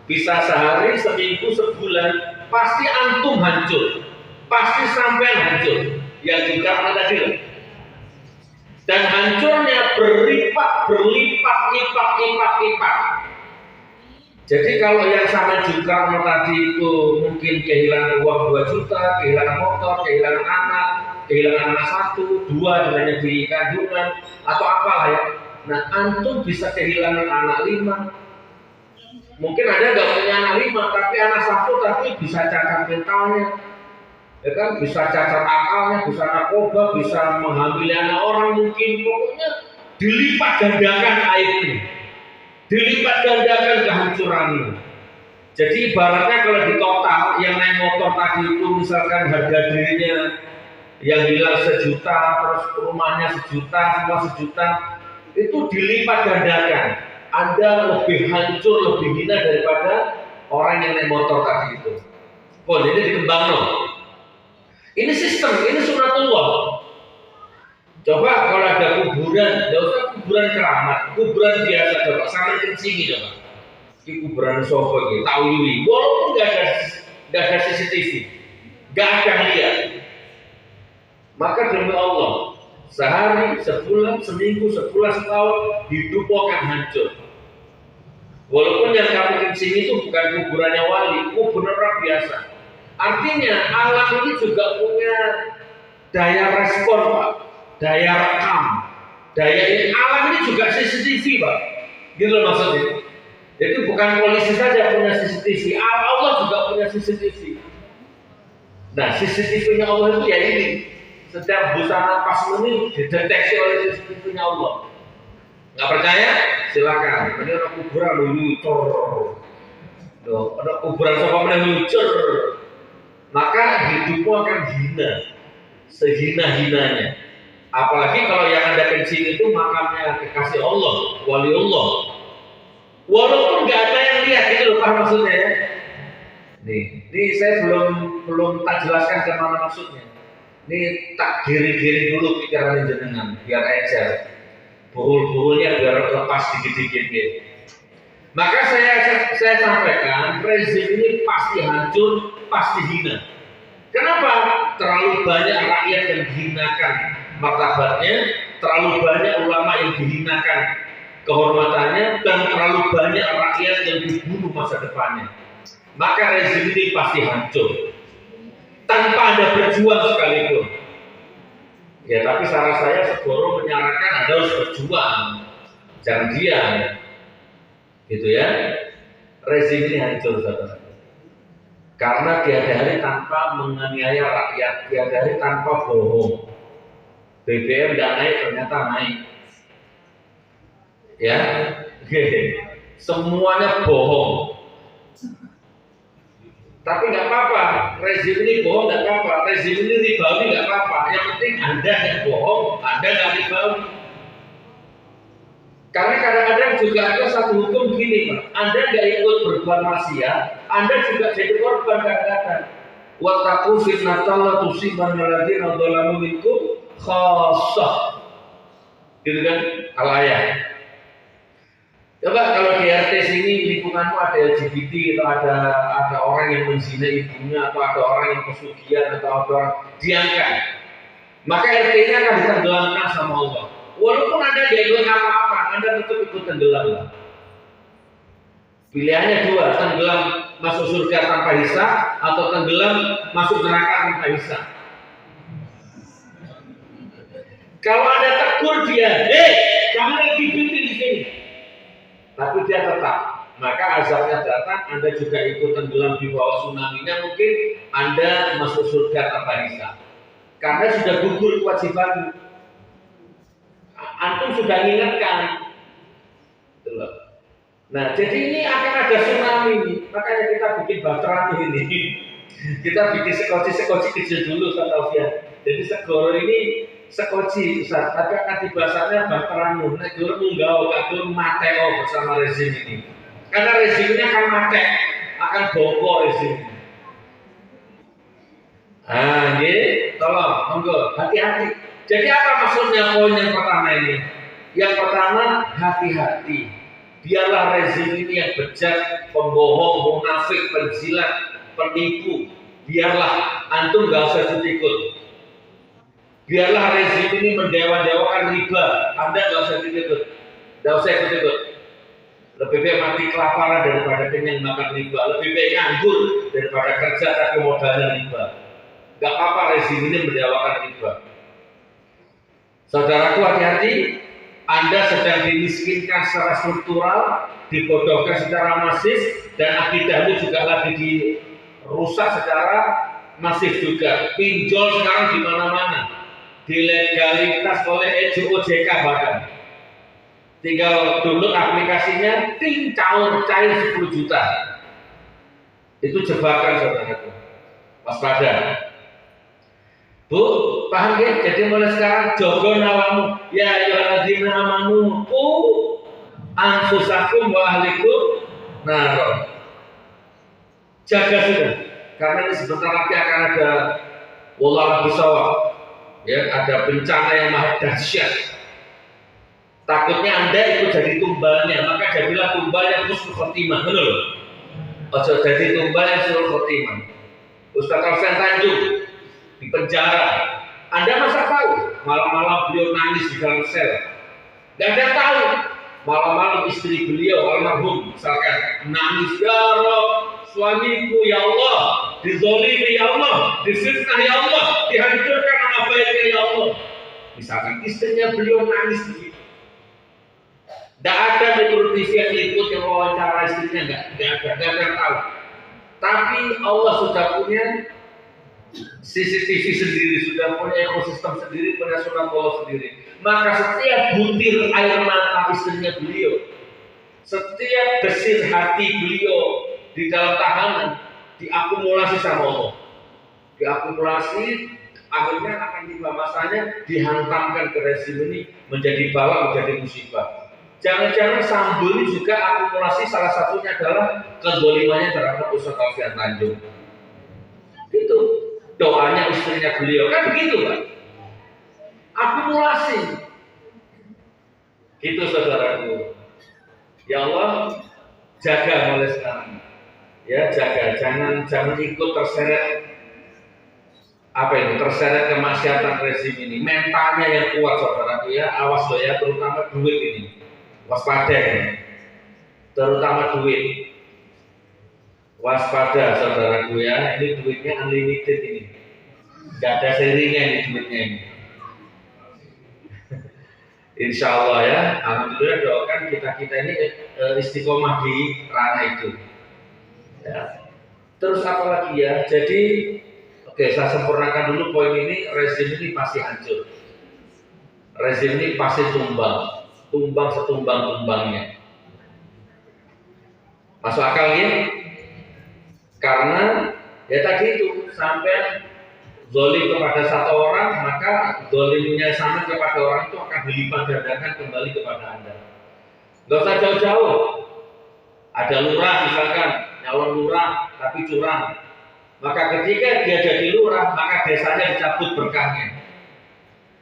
Bisa sehari, seminggu, sebulan, pasti antum hancur, pasti sampai hancur. Yang juga tadi. Dan hancurnya berlipat. Jadi kalau yang sama juga tadi itu mungkin kehilangan uang 2 juta, kehilangan motor, kehilangan anak 1, 2 dengan yang di kandungan atau apalah ya. Nah, antum bisa kehilangan anak 5. Mungkin ada nggak punya anak 5, tapi anak 1 tapi bisa cacat mentalnya, ya kan? Bisa cacat akalnya, bisa narkoba, bisa menghamili anak orang mungkin. Pokoknya dilipat gandakan aibnya. Dilipat gandakan kehancurannya. Jadi ibaratnya kalau di total yang naik motor tadi itu misalkan harga dirinya yang hilang 1 juta, terus rumahnya 1 juta, semua 1 juta, itu dilipat gandakan. Anda lebih hancur, lebih hina daripada orang yang naik motor tadi itu. Oh, jadi dikembang loh. Ini sistem, ini sunatullah. Coba kalau ada kuburan, tidak usah kuburan keramat, kuburan biasa coba, sama kencingi coba. Ini kuburan sofa gitu, tahu ini, walaupun nggak ada CCTV, nggak ada lihat. Maka demi Allah, sehari, sebulan, seminggu, sebulan, setahun, hidup akan hancur. Walaupun yang kamu kencingi itu bukan kuburannya wali, kuburan orang biasa. Artinya alam ini juga punya daya respon, Pak. Daya rekam, daya ini, alam ini juga CCTV, Pak. Gitu loh maksudnya. Jadi bukan polisi saja punya CCTV, Allah juga punya CCTV. Nah, CCTV-nya Allah itu ya ini. Setiap busana pas ini dideteksi oleh CCTV-nya Allah. Nggak percaya? Silakan. Ini ada kuburan lucur. Ada kuburan sama lucur. Maka hidupmu akan hina, sehina-hinanya. Apalagi kalau yang Anda kencing itu makamnya kekasih Allah, wali Allah. Walaupun nggak ada yang rakyat gitu loh, paham maksudnya ya? Nih saya belum tak jelaskan kemana maksudnya. Ini tak giring-giring dulu pikiran jenengan biar encer. Buhul-buhulnya biar lepas dikit-dikit gitu. Maka saya sampaikan rezim ini pasti hancur, pasti hina. Kenapa? Terlalu banyak rakyat yang dihinakan martabatnya, terlalu banyak ulama yang dihinakan kehormatannya, dan terlalu banyak rakyat yang dibunuh masa depannya. Maka rezim ini pasti hancur tanpa ada berjuang sekalipun. Ya, tapi saran saya Segoro menyarankan Anda harus berjuang, jangan diam, gitu ya. Rezim ini hancur, saudara. Karena tiada hari tanpa menganiaya rakyat, tiada hari tanpa bohong. BBM tidak naik, ternyata naik. Ya, semuanya bohong. Tapi nggak apa-apa, rezim ini bohong nggak apa-apa, rezim ini ribawi nggak apa-apa. Yang penting Anda yang bohong, Anda nggak ribawi. Karena kadang-kadang juga ada satu hukum gini, Pak. Anda nggak ikut berbuat maksiat, Anda juga jadi korban kadang-kadang. Wattaqu fitnatan la tusibanna alladziina dzalamu minkum khassah. Gitu kan? Al-ayat. Coba kalau di RT sini lingkunganmu ada LGBT atau ada orang yang menzina ibunya atau ada orang yang pesugihan atau ada orang diangkat, maka RT-nya akan ditenggelamkan sama Allah. Walaupun Anda tidak ikut apa-apa, Anda tetap ikut tenggelam. Pilihannya dua, tenggelam masuk surga tanpa hisab atau tenggelam masuk neraka tanpa hisab. Kalau Anda tegur dia, kamu lagi binti di sini. Tapi dia tetap, maka azabnya datang, Anda juga ikut tenggelam di bawah tsunami-nya, mungkin Anda masuk surga tanpa hisab. Karena sudah gugur kewajiban. Antum sudah mengingatkan. Nah, jadi ini akan ada tsunami ini, makanya kita bikin baterai ini. Kita bikin sekoci kecil dulu, Ustaz Taufian. Jadi Segoro ini sekoci, Ustaz, tapi akan dibahasanya baterai. Nah, dulu munggau, kadung mateo bersama rezim ini. Karena rezimnya akan mate, akan bongkok rezim. Ah, ini tolong, monggo, hati-hati. Jadi apa maksudnya poin yang pertama ini? Yang pertama, hati-hati. Biarlah rezim ini yang bejat, pembohong, munafik, penjilat, penipu. Biarlah antum gak usah ikut. Biarlah rezim ini mendewa-dewakan riba, Anda gak usah ikut. Gak usah ikut. Lebih baik mati kelaparan daripada kenyang makan riba. Lebih baik nganggur daripada kerja tapi modalnya riba. Gak apa-apa rezim ini mendewakan riba. Saudaraku, hati-hati. Anda sedang dimiskinkan secara struktural, dibodohkan secara masif, dan akidahmu juga lagi dirusak secara masif juga. Pinjol sekarang di mana-mana, dilegalitas oleh OJK bahkan. Tinggal download aplikasinya, ting cair 10 juta. Itu jebakan, saudaraku. Waspada. Bu, paham ya? Jadi mulai sekarang jogo nawamu, ya ayyuhalladzina amanu anfusakum wa ahlikum nar. Jaga sudah, karena ini sebentar lagi akan ada wallahu bisawab. Ya, ada bencana yang maha dahsyat. Takutnya Anda ikut jadi tumbalnya, maka jadilah tumbalnya husnul khotimah, betul? Ojo jadi tumbal yang husnul khotimah. Ustaz Alfian Tanjung di penjara, Anda masa tahu malam-malam beliau nangis di dalam sel? Gak ada tahu malam-malam istri beliau almarhum misalkan nangis, ya Rob, suamiku ya Allah dizolimi ya Allah, difitnah ya Allah, dihancurkan nama baiknya ya Allah. Misalkan istrinya beliau nangis begitu. Gak ada metro TV yang ikut yang wawancara istrinya, gak ada tahu. Tapi Allah sudah punya CCTV sendiri, sudah punya ekosistem sendiri, punya sunatullah sendiri. Maka setiap butir air mata istrinya beliau, setiap desir hati beliau di dalam tahanan diakumulasi sama Allah. Diakumulasi, akhirnya akan tiba masanya dihantamkan ke rezim ini menjadi bala, menjadi musibah. Jangan-jangan Sambo ini juga akumulasi salah satunya adalah kezalimannya terhadap Ustaz Alfian Tanjung. Itu doanya istrinya beliau kan begitu Pak. Akumulasi. Gitu saudaraku. Ya Allah, jaga mulai sekarang. Ya jaga, jangan ikut terseret terseret kemaksiatan rezim ini. Mentalnya yang kuat saudaraku ya, awas loh ya, terutama duit ini. Waspada ya. Terutama duit. Waspada saudaraku ya, ini duitnya unlimited ini. Gak ada serinya ini duitnya ini. Insya Allah ya, alhamdulillah doakan kita ini istiqomah di ranah itu. Ya. Terus apa lagi ya? Jadi, oke, saya sempurnakan dulu poin ini. Rezim ini pasti hancur. Rezim ini pasti tumbang setumbang-tumbangnya. Masuk akal ya? Karena ya tadi itu sampai zalim kepada satu orang, maka zalimnya sama kepada orang itu akan dilipat gandakan kembali kepada Anda. Gak usah jauh-jauh. Ada lurah misalkan, nyalon lurah tapi curang. Maka ketika dia jadi lurah, maka desanya dicabut berkahnya.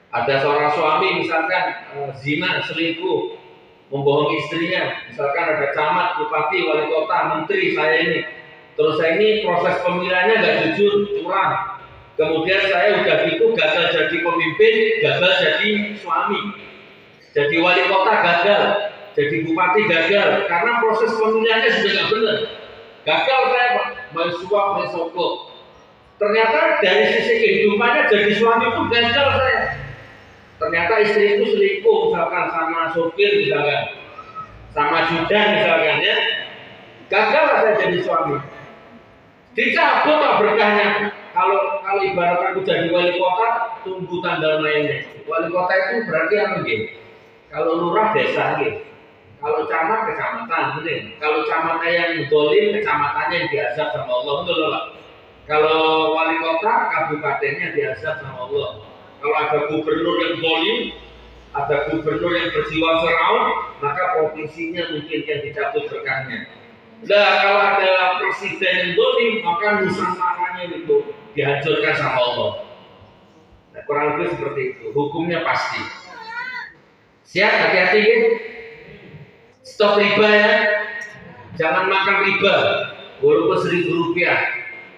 Ada seorang suami misalkan zina, selingkuh, membohongi istrinya. Misalkan ada camat, bupati, wali kota, menteri saya ini. Terus saya ini proses pemilihannya nggak jujur, curang. Kemudian saya udah gitu gagal jadi pemimpin, gagal jadi suami. Jadi wali kota gagal, jadi bupati gagal. Karena proses pemilihannya sudah nggak benar. Gagal saya main suap, main sogok. Ternyata dari sisi kehidupannya jadi suami pun gagal saya. Ternyata istriku selingkuh misalkan sama sopir misalkan, sama judan misalkan ya, gagal saya jadi suami. Dicabut lah berkahnya. Kalau ibarat aku jadi wali kota, tunggu tanggal mainnya. Wali kota itu berarti apa gitu? Kalau lurah desa gitu. Kalau camat kecamatan, gitu. Kalau camatnya yang dolim, kecamatannya yang diazab sama Allah, betul lah. Kalau wali kota, kabupatennya diazab sama Allah. Kalau ada gubernur yang dolim, ada gubernur yang berjiwa Firaun, maka provinsinya mungkin yang dicabut berkahnya. Nah, kalau ada presiden yang dolim, maka nusantaranya itu dihancurkan sama Allah. Nah, kurang lebih seperti itu. Hukumnya pasti. Siap, hati-hati ya. Stop riba ya. Jangan makan riba, walaupun Rp1.000.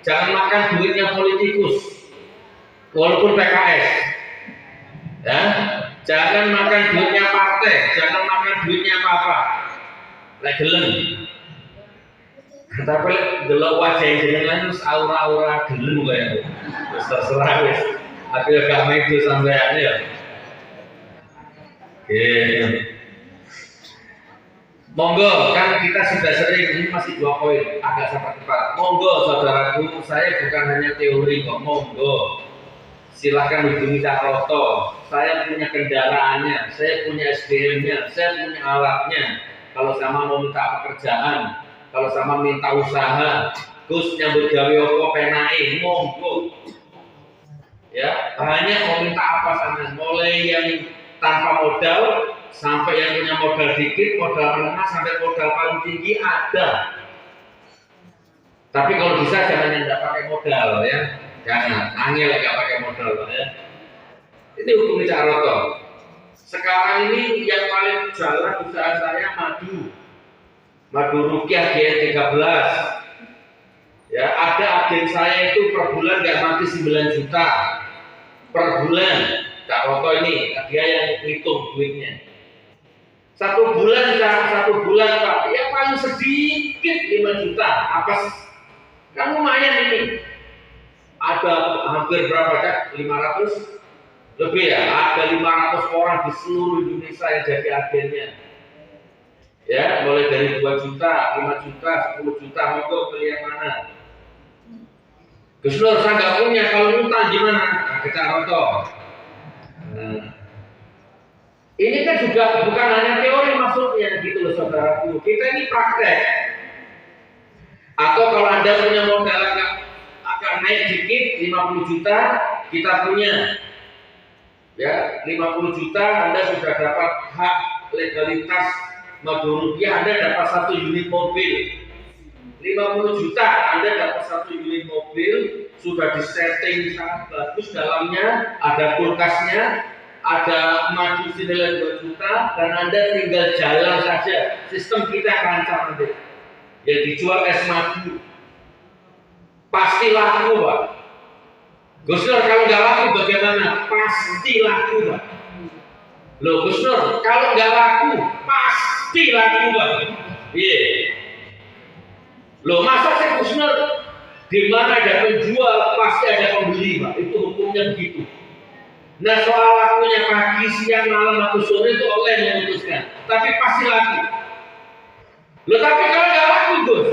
Jangan makan duitnya politikus, walaupun PKS. Ya, jangan makan duitnya partai, jangan makan duitnya apa-apa. Lek gelem. Tapi delok wajah jenengan wis aura-aura gelem kaya. Wis terserah wis. Aku gak itu sampean ya. Oke. Monggo, kan kita sudah sering, ini masih 2 poin, agak sampai tepat. Monggo saudaraku, saya bukan hanya teori kok, monggo. Silakan hubungi Cak Roto. Saya punya kendaraannya, saya punya SDM-nya, saya punya alatnya. Kalau sama mau minta pekerjaan, kalau sama minta usaha, Gus nyambut gawe apa penai, monggo. Ya, banyak mau minta apa sana, mulai yang tanpa modal sampai yang punya modal dikit, modal menengah sampai modal paling tinggi ada. Tapi kalau bisa jangan yang tidak pakai modal ya. Jangan, angel nggak pakai modal ya. Ini hukum Cak Roto. Sekarang ini yang paling jalan usaha saya madu rukyah G13. Ya, ada agen saya itu per bulan nggak mati 9 juta per bulan. Cak Roto ini dia yang hitung duitnya. 1 bulan Pak, ya paling sedikit 5 juta. Apa? Kan lumayan ini. Ada hampir berapa Cak? 500 lebih ya. Ada 500 orang di seluruh Indonesia yang jadi agennya. Ya, mulai dari 2 juta, 5 juta, 10 juta, monggo pilih yang mana? Gus Nur, saya nggak punya, kalau utang gimana? Nah, Cak Roto. Ini kan juga bukan hanya teori maksudnya gitu loh saudaraku. Kita ini praktek. Atau kalau Anda punya modal akan naik dikit 50 juta, kita punya ya 50 juta Anda sudah dapat hak legalitas Rp50 Anda dapat 1 unit mobil. 50 juta Anda dapat 1 unit mobil, sudah disetting sangat bagus dalamnya, ada kulkasnya, ada madu senilai 2 juta, dan Anda tinggal jalan saja. Sistem kita rancang nanti. Ya dijual es madu. Pasti laku, Pak. Gus Nur, kalau nggak laku bagaimana? Pasti laku, Pak. Loh Gus Nur, kalau nggak laku, pasti laku, Pak. Iya. Loh masa sih Gus Nur, di mana ada penjual pasti ada pembeli, Pak. Itu hukumnya begitu. Nah soal lakunya pagi, siang, malam, atau sore itu oleh yang memutuskan. Tapi pasti laku. Loh tapi kalau nggak laku, Gus,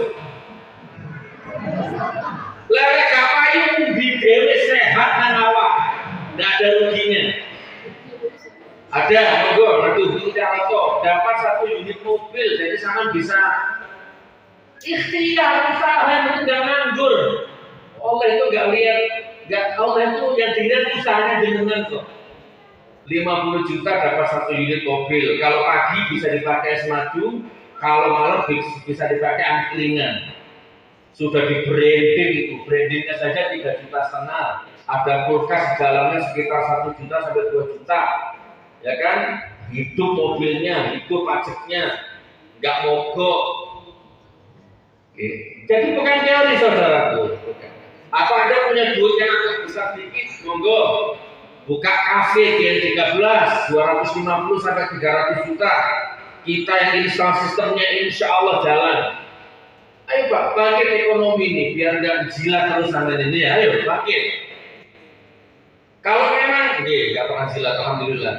lari kapayu di dewe sehat dan awak, nggak ada ruginya. Ada, monggo, nanti kita dapat 1 unit mobil, jadi sama bisa ikhtiar usaha itu nggak nganggur. Allah itu nggak lihat, Allah itu yang dilihat usahanya jenengan kok. 50 juta dapat 1 unit mobil. Kalau pagi bisa dipakai es madu, kalau malam bisa dipakai angkringan. Sudah di branding itu, brandingnya saja 3,5 juta. Ada kulkas di dalamnya sekitar 1 juta sampai 2 juta. Ya kan? Hidup mobilnya, hidup pajaknya, nggak mogok. Jadi bukan teori saudaraku. Apa Anda punya duit yang agak besar dikit, monggo buka kafe Gen13 250 sampai 300 juta. Kita yang install sistemnya insya Allah jalan. Ayo Pak, bangkit ekonomi ini biar nggak jilat terus sampai ini. Ayo bangkit. Kalau memang, nggak pernah jilat, alhamdulillah.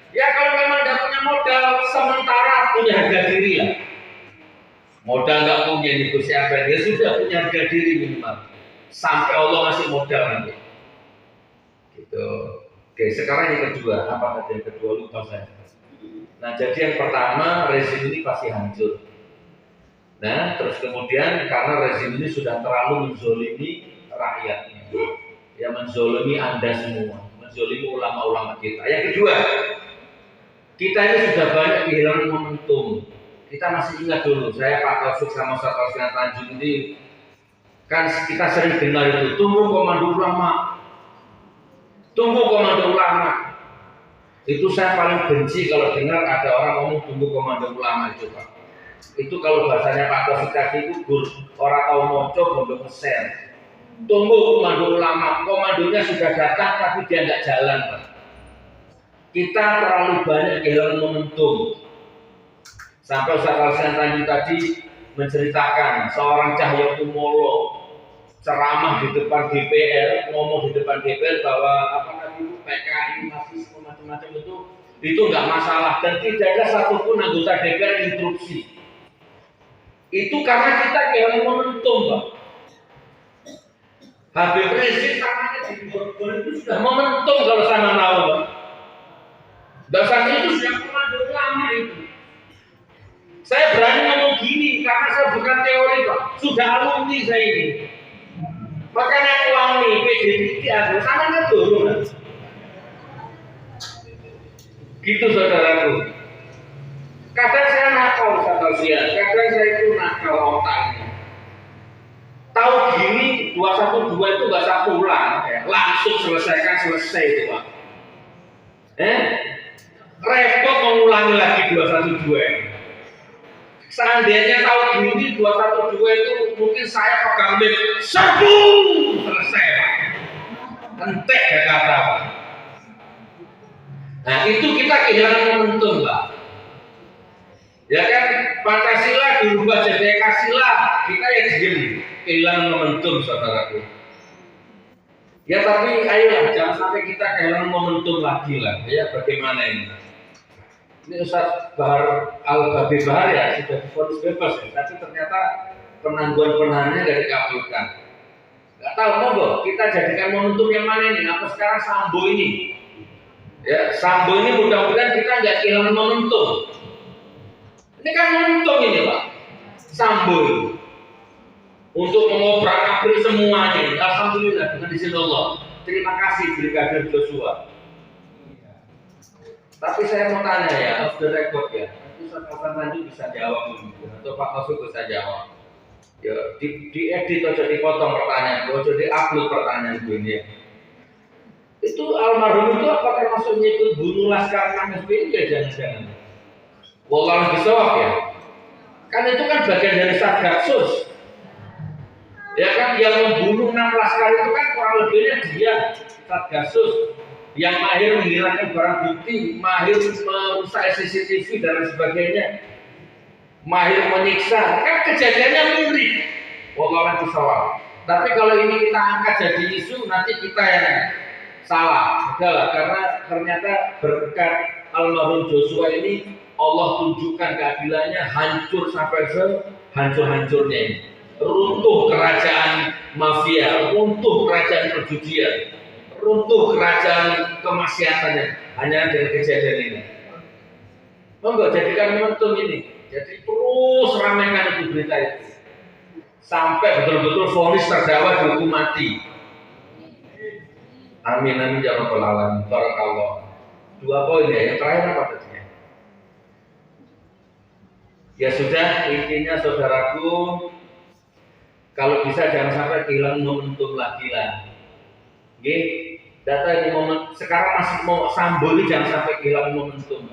Ya kalau memang nggak punya modal, sementara punya harga diri lah. Modal nggak punya nih Gus Abed, dia sudah punya harga diri minimal. Sampai Allah ngasih modal nanti. Gitu. Oke, sekarang yang kedua, apa tadi yang kedua lupa saya. Nah, jadi yang pertama rezim ini pasti hancur. Nah, terus kemudian karena rezim ini sudah terlalu menzolimi rakyatnya, ya menzolimi Anda semua, menzolimi ulama-ulama kita. Yang kedua, kita ini sudah banyak kehilangan momentum. Kita masih ingat dulu, saya Pak Taufik sama Ustaz Taufik Tanjung ini kan kita sering dengar itu, tunggu komando ulama, tunggu komando ulama. Itu saya paling benci kalau dengar ada orang ngomong tunggu komando ulama itu Pak. Itu kalau bahasanya Pak Taufik tadi itu orang tahu moco bodoh mesen. Tunggu komando ulama, komandonya sudah datang tapi dia nggak jalan Pak. Kita terlalu banyak kehilangan momentum. Sampai Ustaz Taufik Tanjung tadi menceritakan seorang Cahyokumolo ceramah di depan DPR, ngomong di depan DPR bahwa apa tadi itu PKI masih macam-macam itu nggak masalah dan tidak ada satupun anggota DPR instruksi. Itu karena kita kehilangan momentum, Pak. Habib Rizik tangannya di Bogor itu sudah momentum kalau sama tahu, Pak. Dasarnya itu sudah komando lama itu. Saya berani ngomong gini karena saya bukan teori, Pak. Sudah alumni saya ini. Makanya ulangi PDIP aku sama turun. Gitu saudaraku. Kadang saya nakal Ustaz, kadang saya itu nakal otaknya. Tahu gini 212 itu nggak usah pulang, ya. Langsung selesai itu Pak. Repot mengulangi lagi 212. Seandainya tahu gini 212 itu mungkin saya pegang mic serbu selesai Pak. Entek ya kata Pak. Nah itu kita kehilangan momentum Pak. Ya kan Pancasila dirubah jadi Ekasila, kita ya diem kehilangan momentum saudaraku. Ya tapi ayolah jangan sampai kita kehilangan momentum lagi lah. Ya bagaimana ini? Ini Ustaz Bahar Al-Babi Bahar ya sudah divonis bebas ya, tapi ternyata penangguhan penahanannya nggak dikabulkan. Nggak tahu monggo kita jadikan momentum yang mana ini? Apa sekarang Sambo ini? Ya Sambo ini mudah-mudahan kita nggak kehilangan momentum. Ini kan momentum ini Pak, Sambo ini untuk mengobrak-abrik semuanya. Alhamdulillah dengan izin Allah. Terima kasih Brigadir Joshua. Tapi saya mau tanya ya, off the record ya. Ustaz Hasan Tanjung bisa jawab mungkin, atau Pak Taufik bisa jawab. Ya, diedit atau dipotong pertanyaan, atau diupload pertanyaan ini. Itu almarhum itu apakah maksudnya itu bunuh laskar KMSPI? Ya jangan-jangan. Wallahu bisawab ya. Kan itu kan bagian dari Satgasus. Ya kan yang membunuh 6 laskar itu kan kurang lebihnya dia Satgasus yang mahir menghilangkan barang bukti, mahir merusak CCTV dan lain sebagainya, mahir menyiksa. Kan kejadiannya mirip. Wallahu bisawab. Tapi kalau ini kita angkat jadi isu, nanti kita yang salah. Adalah karena ternyata berkat almarhum Joshua ini Allah tunjukkan keadilannya, hancur sampai sehancur-hancurnya ini. Runtuh kerajaan mafia, runtuh kerajaan perjudian, runtuh kerajaan kemaksiatannya hanya dengan kejadian ini. Monggo jadikan momentum ini. Jadi terus ramaikan itu berita itu sampai betul-betul vonis terdakwa dihukum mati. Amin amin ya rabbal alamin. Barakallah. 2 poin ya. Yang terakhir apa tadi? Ya sudah, intinya saudaraku, kalau bisa jangan sampai kehilangan momentum lagi lah. Oke, data ini momen sekarang masih mau Sambo ini jangan sampai kehilangan momentum.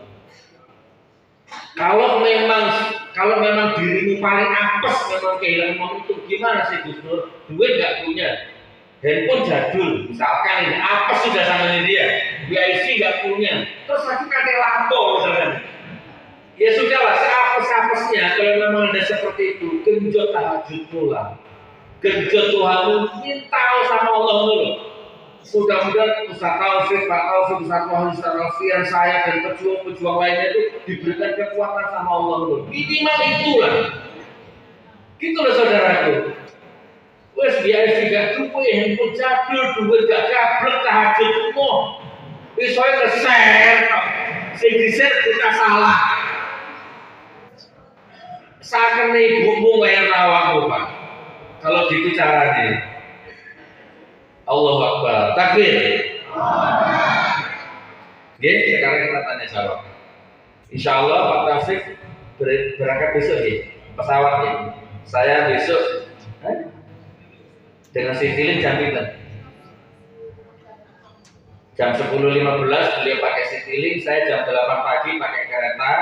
Kalau memang dirimu paling apes memang kehilangan momentum, gimana sih Gus Nur? Duit nggak punya, handphone jadul, misalkan ini apes sudah sama dia, BIC nggak punya, terus lagi pakai lampu misalnya. Ya sudahlah, seapes-apesnya kalau memang ada seperti itu, genjot tahajud pula, genjot Tuhanmu, minta sama Allah dulu. Mudah-mudahan Ustaz Taufik, Pak Taufik, Ustaz Muhammad, Ustaz Alfian, saya dan pejuang-pejuang lainnya itu diberikan kekuatan sama Allah dulu. Minimal itulah. Gitu loh saudaraku. Wes biaya juga duwe handphone jadul, duwe gak gablek tahajud semua. Isoe nge-share, sing di-share kita salah. Sakene ibumu bayar awakmu, Pak. Kalau gitu caranya. Allahu Akbar. Takbir. Oke, sekarang kita tanya jawab. Insya Allah Pak Taufik berangkat besok ya, pesawat ya. Saya besok dengan Citylink jam 9. Jam 10.15 beliau pakai Citylink, saya jam 8 pagi pakai kereta.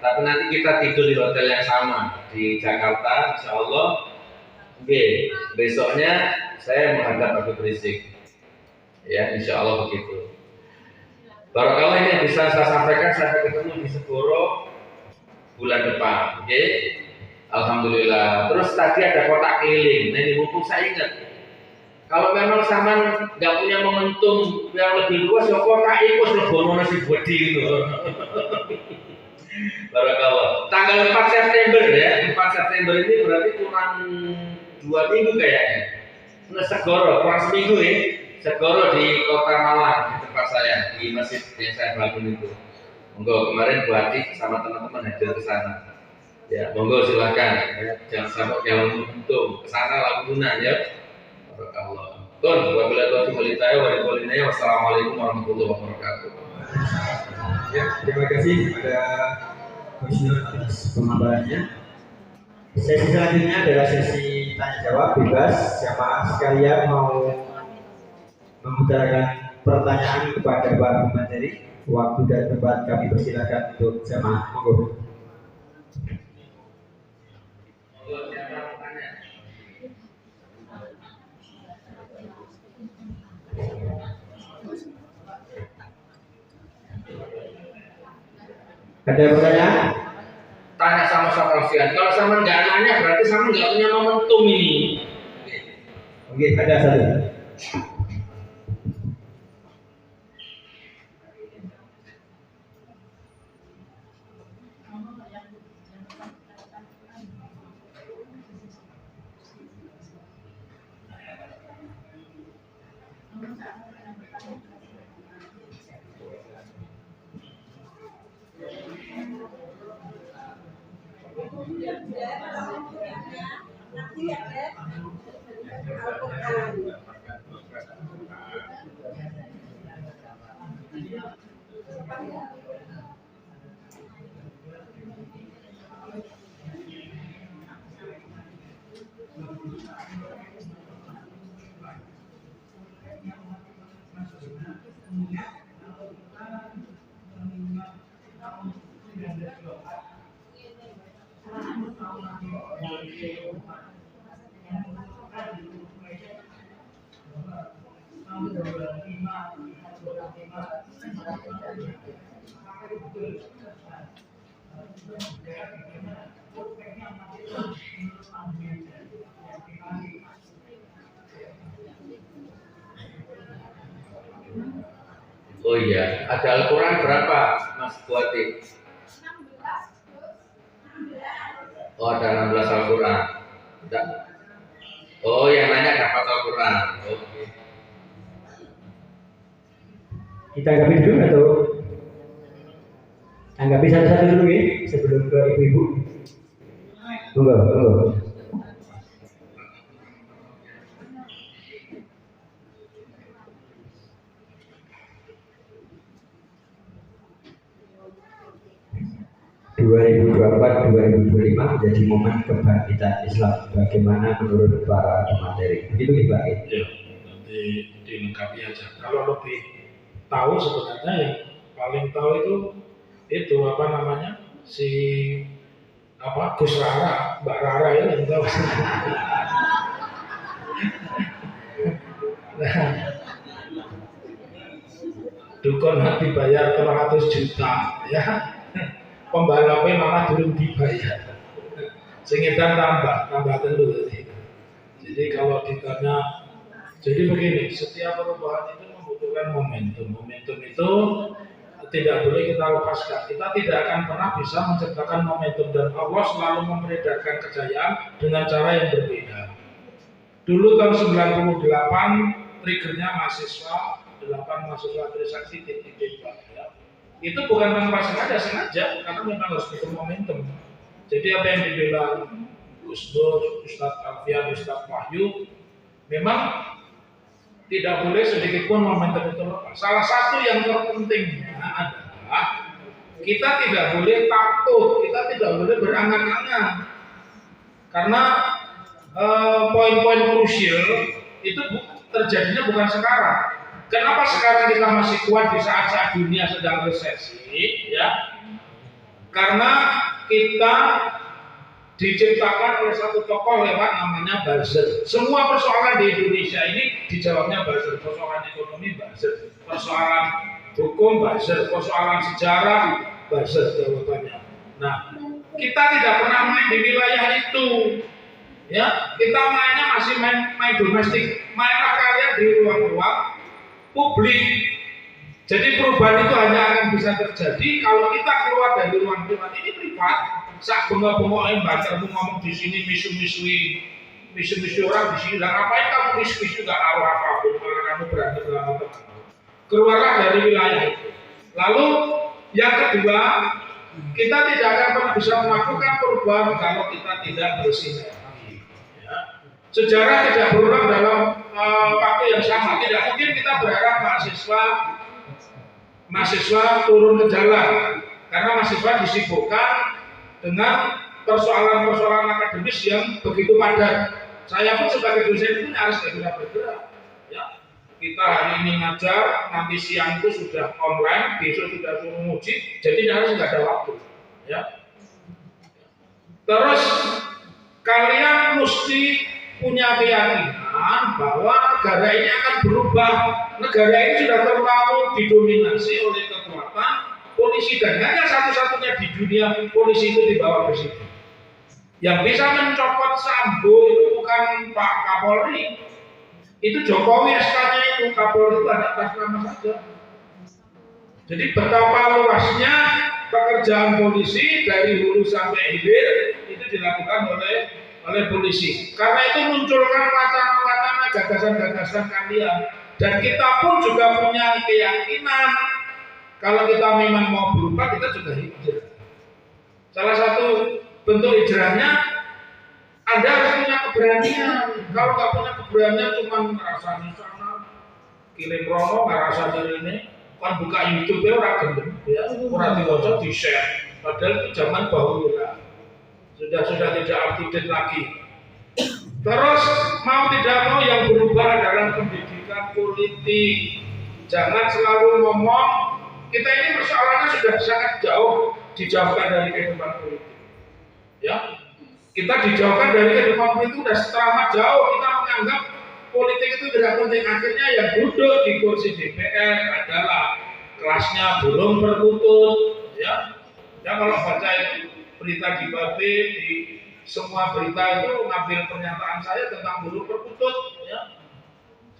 Tapi nanti kita tidur di hotel yang sama di Jakarta, insya Allah. Oke, besoknya saya menghadap Habib Rizik. Ya, insya Allah begitu. Barakallah, ini yang bisa saya sampaikan sampai ketemu di Segoro bulan depan. Oke, alhamdulillah. Terus tadi ada kotak keliling. Nah, ini mumpung saya ingat. Kalau memang sama nggak punya momentum yang lebih luas, ya kotak itu sebono nasi bodi gitu. Barakallah. Tanggal 4 September ya, 4 September ini berarti kurang 2 minggu kayaknya. Nah, Segoro, kurang seminggu ya. Segoro di Kota Malang, di tempat saya, di masjid yang saya bangun itu. Monggo, kemarin Bu Hati sama teman-teman hadir ke sana. Ya, monggo silakan. Ya. Jangan sampai kehilangan momentum. Ke sana lakukan ya. Barakallah. Tuh, wabillahi taufiq wal hidayah. Wassalamualaikum warahmatullahi wabarakatuh. Ya, terima kasih kepada Gus Nur atas pemaparannya. Sesi selanjutnya adalah sesi tanya jawab bebas. Jamaah sekalian mau mengutarakan pertanyaan kepada Pak Materi. Waktu dan tempat kami persilakan untuk jamaah. Monggo. Ada pertanyaan? Tanya sama Ustaz Alfian. Kalau sama nggak nanya berarti sama nggak punya momentum ini. Oke, ada satu. Oh iya, ada Al-Quran berapa, Mas Buati? Oh, ada 16 Al-Quran. Oh, yang nanya dapat Al-Quran. Oke. Kita anggapi dulu atau anggapi satu-satu dulu ya sebelum ke ibu-ibu. Tunggu. 2024-2025 menjadi momen kebangkitan Islam. Bagaimana menurut para pemateri? Begitu nih Pak? Ya, nanti dilengkapi aja. Kalau lebih tahu sebenarnya yang paling tahu itu apa namanya si Gus Rara, Mbak Rara ya yang tahu. Nah, dukun mati bayar 300 juta ya. Pembalapnya malah belum dibayar. Singitan tambah dulu. Jadi kalau ditanya, jadi begini, setiap perubahan itu membutuhkan momentum. Momentum itu tidak boleh kita lepaskan. Kita tidak akan pernah bisa menciptakan momentum dan Allah selalu memberedarkan kejayaan dengan cara yang berbeda. Dulu tahun 98 triggernya mahasiswa, 8 mahasiswa Trisakti ditembak ya. Itu bukan tanpa sengaja karena memang harus butuh momentum. Jadi apa yang dibilang Gus Dur, Ustadz Alfian, Ustadz Wahyu, memang tidak boleh sedikit pun momentum itu lepas. Salah satu yang terpentingnya adalah kita tidak boleh takut, kita tidak boleh berangan-angan. Karena poin-poin krusial itu terjadinya bukan sekarang. Kenapa sekarang kita masih kuat di saat-saat dunia sedang resesi? Ya, karena kita diciptakan oleh satu tokoh lewat namanya buzzer. Semua persoalan di Indonesia ini dijawabnya buzzer. Persoalan ekonomi buzzer, persoalan hukum buzzer, persoalan sejarah buzzer jawabannya. Nah, kita tidak pernah main di wilayah itu. Ya, kita mainnya masih main domestik. Mainlah kalian di ruang-ruang publik. Jadi perubahan itu hanya akan bisa terjadi kalau kita keluar dari ruang privat ini privat. Sak bengok-bengokin baca ngomong di sini misu-misui orang di sini. Lah ngapain kamu misu-misu gak tahu apapun kalau kamu berani sama teman. Keluarlah dari wilayah itu. Lalu yang kedua, kita tidak akan pernah bisa melakukan perubahan kalau kita tidak bersinergi. Ya. Sejarah tidak berulang dalam waktu yang sama. Tidak mungkin kita berharap mahasiswa turun ke jalan karena mahasiswa disibukkan dengan persoalan-persoalan akademis yang begitu padat. Saya pun sebagai dosen itu harus bergerak. Ya. Kita hari ini ngajar, nanti siang itu sudah online, besok sudah suruh nguji, jadi harus nggak ada waktu. Ya. Terus kalian mesti punya keyakinan bahwa negara ini akan berubah. Negara ini sudah terlalu didominasi oleh kekuatan polisi dan hanya satu-satunya di dunia polisi itu di bawah presiden. Yang bisa mencopot Sambo itu bukan Pak Kapolri, itu Jokowi SK-nya itu, Kapolri itu ada atas nama saja. Jadi betapa luasnya pekerjaan polisi dari hulu sampai hilir itu dilakukan oleh polisi. Karena itu munculkan wacana-wacana, gagasan-gagasan kalian. Dan kita pun juga punya keyakinan kalau kita memang mau berubah, kita juga hijrah. Salah satu bentuk hijrahnya, Anda harus punya keberanian. Kalau nggak punya keberanian, cuma merasa di sana, kirim rono, nggak rasa dari ini, kan buka YouTube ya orang gendeng, ya orang diwajib di share. Padahal itu zaman bahula, sudah tidak up to date lagi. Terus mau tidak mau yang berubah dalam pendidikan politik. Jangan selalu ngomong kita ini persoalannya sudah sangat jauh dijauhkan dari kehidupan politik. Ya, kita dijauhkan dari kehidupan politik sudah teramat jauh. Kita menganggap politik itu tidak penting. Akhirnya yang duduk di kursi DPR adalah kelasnya burung perkutut, ya. Ya kalau baca itu berita di Babe, di semua berita itu ngambil pernyataan saya tentang burung perkutut, ya.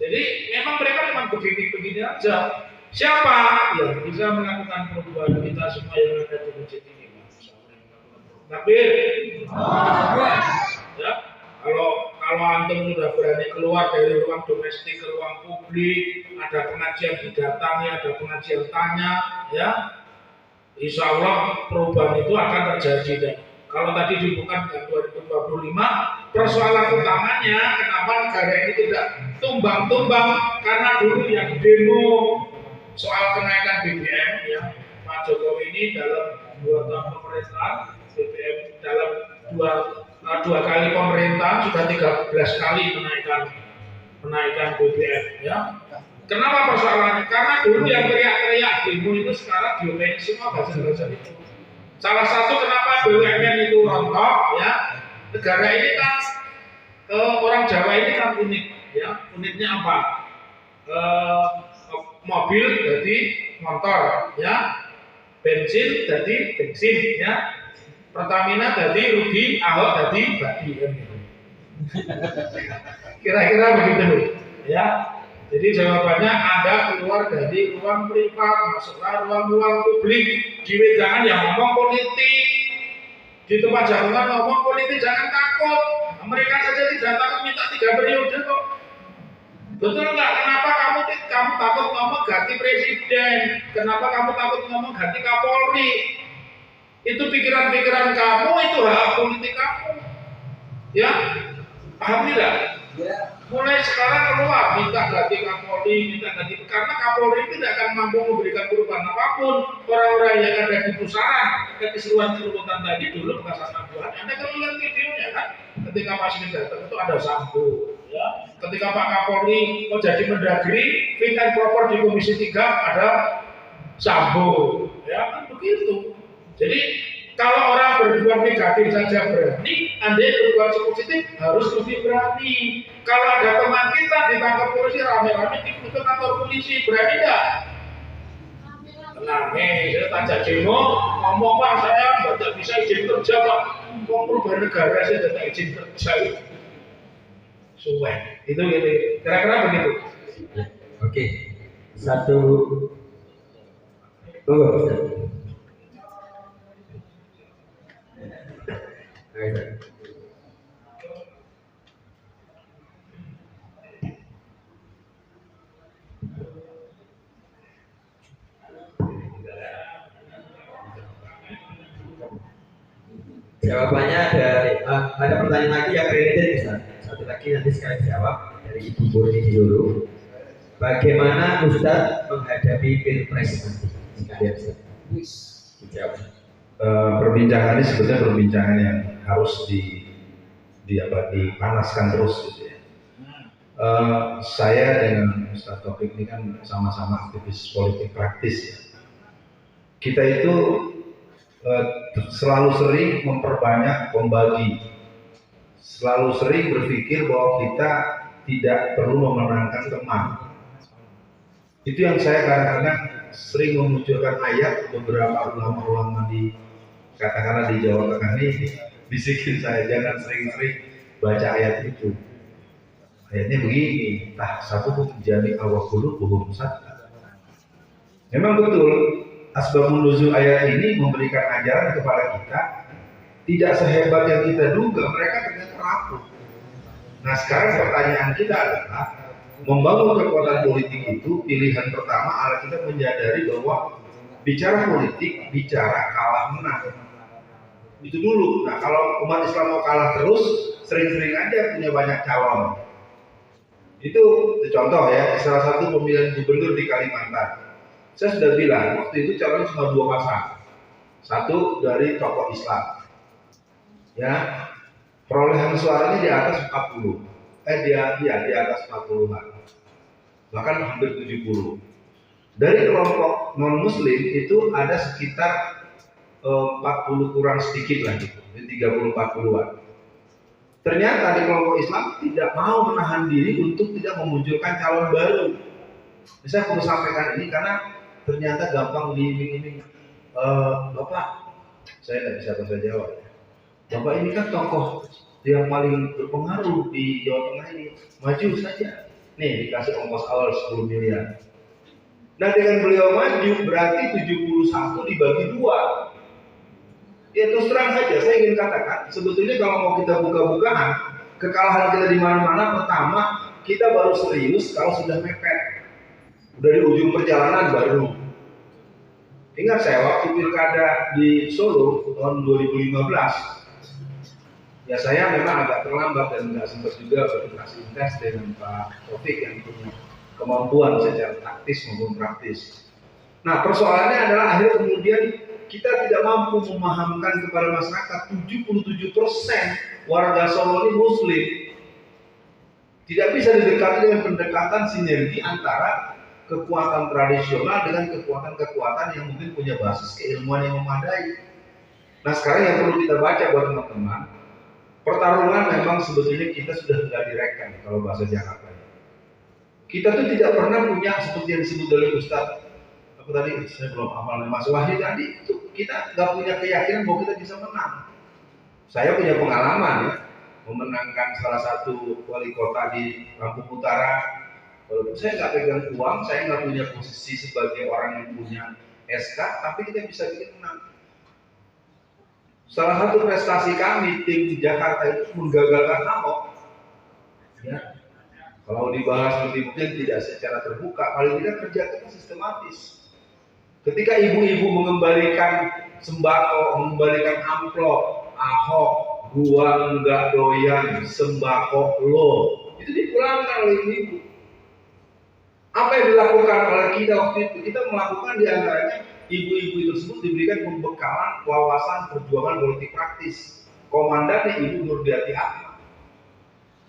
Jadi memang mereka memang begini-begini aja. Siapa yang bisa melakukan perubahan kita semua yang ada di masjid ini? Tapi, ya, kalau antum sudah berani keluar dari ruang domestik ke ruang publik, ada pengajian didatangi, ada pengajian tanya, ya, insya Allah perubahan itu akan terjadi. Dan kalau tadi dibuka dengan 2025, persoalan utamanya kenapa negara ini tidak tumbang-tumbang, karena dulu yang demo soal kenaikan BBM, ya, Pak Jokowi ini dalam 2 tahun pemerintahan BBM, dalam dua kali pemerintahan sudah 13 kali menaikkan BBM, ya. Kenapa persoalannya? Karena dulu yang teriak-teriak demo itu sekarang diomongin semua bahasa itu. Salah satu kenapa BUMN itu rontok, ya, negara ini kan orang Jawa ini kan unik, ya. Uniknya apa? Mobil jadi motor, ya. Bensin jadi bensin, ya. Pertamina jadi rugi, Ahok jadi badi, kan gitu. Kira-kira begitu, ya. Jadi jawabannya Anda keluar dari ruang privat, masuklah ruang publik. Di wedangan yang ngomong politik, di tempat jalan ngomong politik, jangan takut. Mereka saja tidak takut minta 3 periode kok. Betul nggak? Kenapa kamu takut ngomong ganti presiden? Kenapa kamu takut ngomong ganti Kapolri? Itu pikiran-pikiran kamu, itu hak politik kamu. Ya, paham tidak? Mulai sekarang keluar minta ganti Kapolri, minta ganti, karena Kapolri tidak akan mampu memberikan perubahan apapun. Orang-orang yang ada di pusaran keseruan-keseruan tadi dulu bekas anak buah. Anda kalau lihat videonya kan, ketika Pak Sini datang itu ada Sambo, ya. Ketika Pak Kapolri mau jadi Mendagri, fit and proper di Komisi 3 ada Sambo, ya kan begitu. Jadi kalau orang berbuat negatif saja berani, Anda berbuat positif harus lebih berani. Kalau ada teman kita ditangkap polisi rame-rame di kantor polisi, berani enggak? Tenang nih, saya tanya demo, ngomong Pak saya tidak bisa izin kerja Pak, mau perubahan negara saya tidak izin kerja. Suwe, itu gitu. Kira-kira begitu. Oke, satu. Tunggu. Jawabannya ada pertanyaan lagi yang related, Ustaz. Satu lagi nanti sekali jawab dari Ibu Purni dulu. Bagaimana Ustaz menghadapi pilpres nanti? Sekalian Ustaz. Jawab. Perbincangan ini sebetulnya perbincangan yang harus dipanaskan terus, gitu ya. Saya dengan Ustaz Taufik ini kan sama-sama aktivis politik praktis, ya. Kita itu selalu sering memperbanyak pembagi, selalu sering berpikir bahwa kita tidak perlu memenangkan teman. Itu yang saya kadang-kadang sering memunculkan ayat beberapa ulama-ulama di katakanlah di Jawa Tengah ini bisikin saya, jangan sering-sering baca ayat itu. Ayatnya begini, tahsabuhum jami'an wa qulubuhum shatta. Memang betul, asbabun nuzul ayat ini memberikan ajaran kepada kita tidak sehebat yang kita duga, mereka ternyata rapuh. Nah sekarang pertanyaan kita adalah membangun kekuatan politik itu pilihan pertama adalah kita menyadari bahwa bicara politik, bicara kalah menang. Itu dulu. Nah kalau umat Islam mau kalah terus, sering-sering aja punya banyak calon. Itu contoh ya, salah satu pemilihan gubernur di Kalimantan. Saya sudah bilang, waktu itu calon cuma 2 pasang. Satu dari tokoh Islam. Ya, perolehan suaranya di atas 40. Di atas 40-an. Bahkan hampir 70. Dari kelompok non-muslim itu ada sekitar 40 kurang sedikit lah gitu, 30-40-an. Ternyata di kelompok Islam tidak mau menahan diri untuk tidak memunculkan calon baru. Saya perlu sampaikan ini karena ternyata gampang diiming-iming. Bapak, saya nggak bisa bahasa Jawa. Bapak ini kan tokoh yang paling berpengaruh di Jawa Tengah ini, maju saja. Nih dikasih ongkos awal 10 miliar. Nah dengan beliau maju berarti 71 dibagi 2. Ya terus terang saja saya ingin katakan, sebetulnya kalau mau kita buka-bukaan, kekalahan kita di mana-mana pertama kita baru serius kalau sudah mepet. Udah di ujung perjalanan baru. Ingat saya waktu pilkada di Solo tahun 2015, ya saya memang agak terlambat dan nggak sempat juga berinteraksi intens dengan Pak Taufik yang punya kemampuan secara taktis maupun praktis. Nah persoalannya adalah akhirnya kemudian kita tidak mampu memahamkan kepada masyarakat 77% warga Solo ini Muslim. Tidak bisa didekati dengan pendekatan sinergi antara kekuatan tradisional dengan kekuatan-kekuatan yang mungkin punya basis keilmuan yang memadai. Nah sekarang yang perlu kita baca buat teman-teman, pertarungan memang sebetulnya kita sudah nggak direkan kalau bahasa Jakarta. Kita tuh tidak pernah punya seperti yang disebut oleh Ustadz, apa tadi saya belum hafal Mas Wahyu tadi, itu kita nggak punya keyakinan bahwa kita bisa menang. Saya punya pengalaman ya, memenangkan salah satu wali kota di Lampung Utara. Walaupun saya nggak pegang uang, saya nggak punya posisi sebagai orang yang punya SK, tapi kita bisa bikin menang. Salah satu prestasi kami tim Jakarta itu menggagalkan Ahok. Ya, kalau dibahas seperti mungkin tidak secara terbuka, paling tidak kerja kita sistematis. Ketika ibu-ibu mengembalikan sembako, mengembalikan amplop, Ahok, gua nggak doyan sembako lo, itu dipulangkan oleh ibu-ibu. Apa yang dilakukan oleh kita waktu itu? Kita melakukan diantaranya ibu-ibu tersebut diberikan pembekalan wawasan perjuangan politik praktis. Komandannya Ibu Nurdiati Ahmad.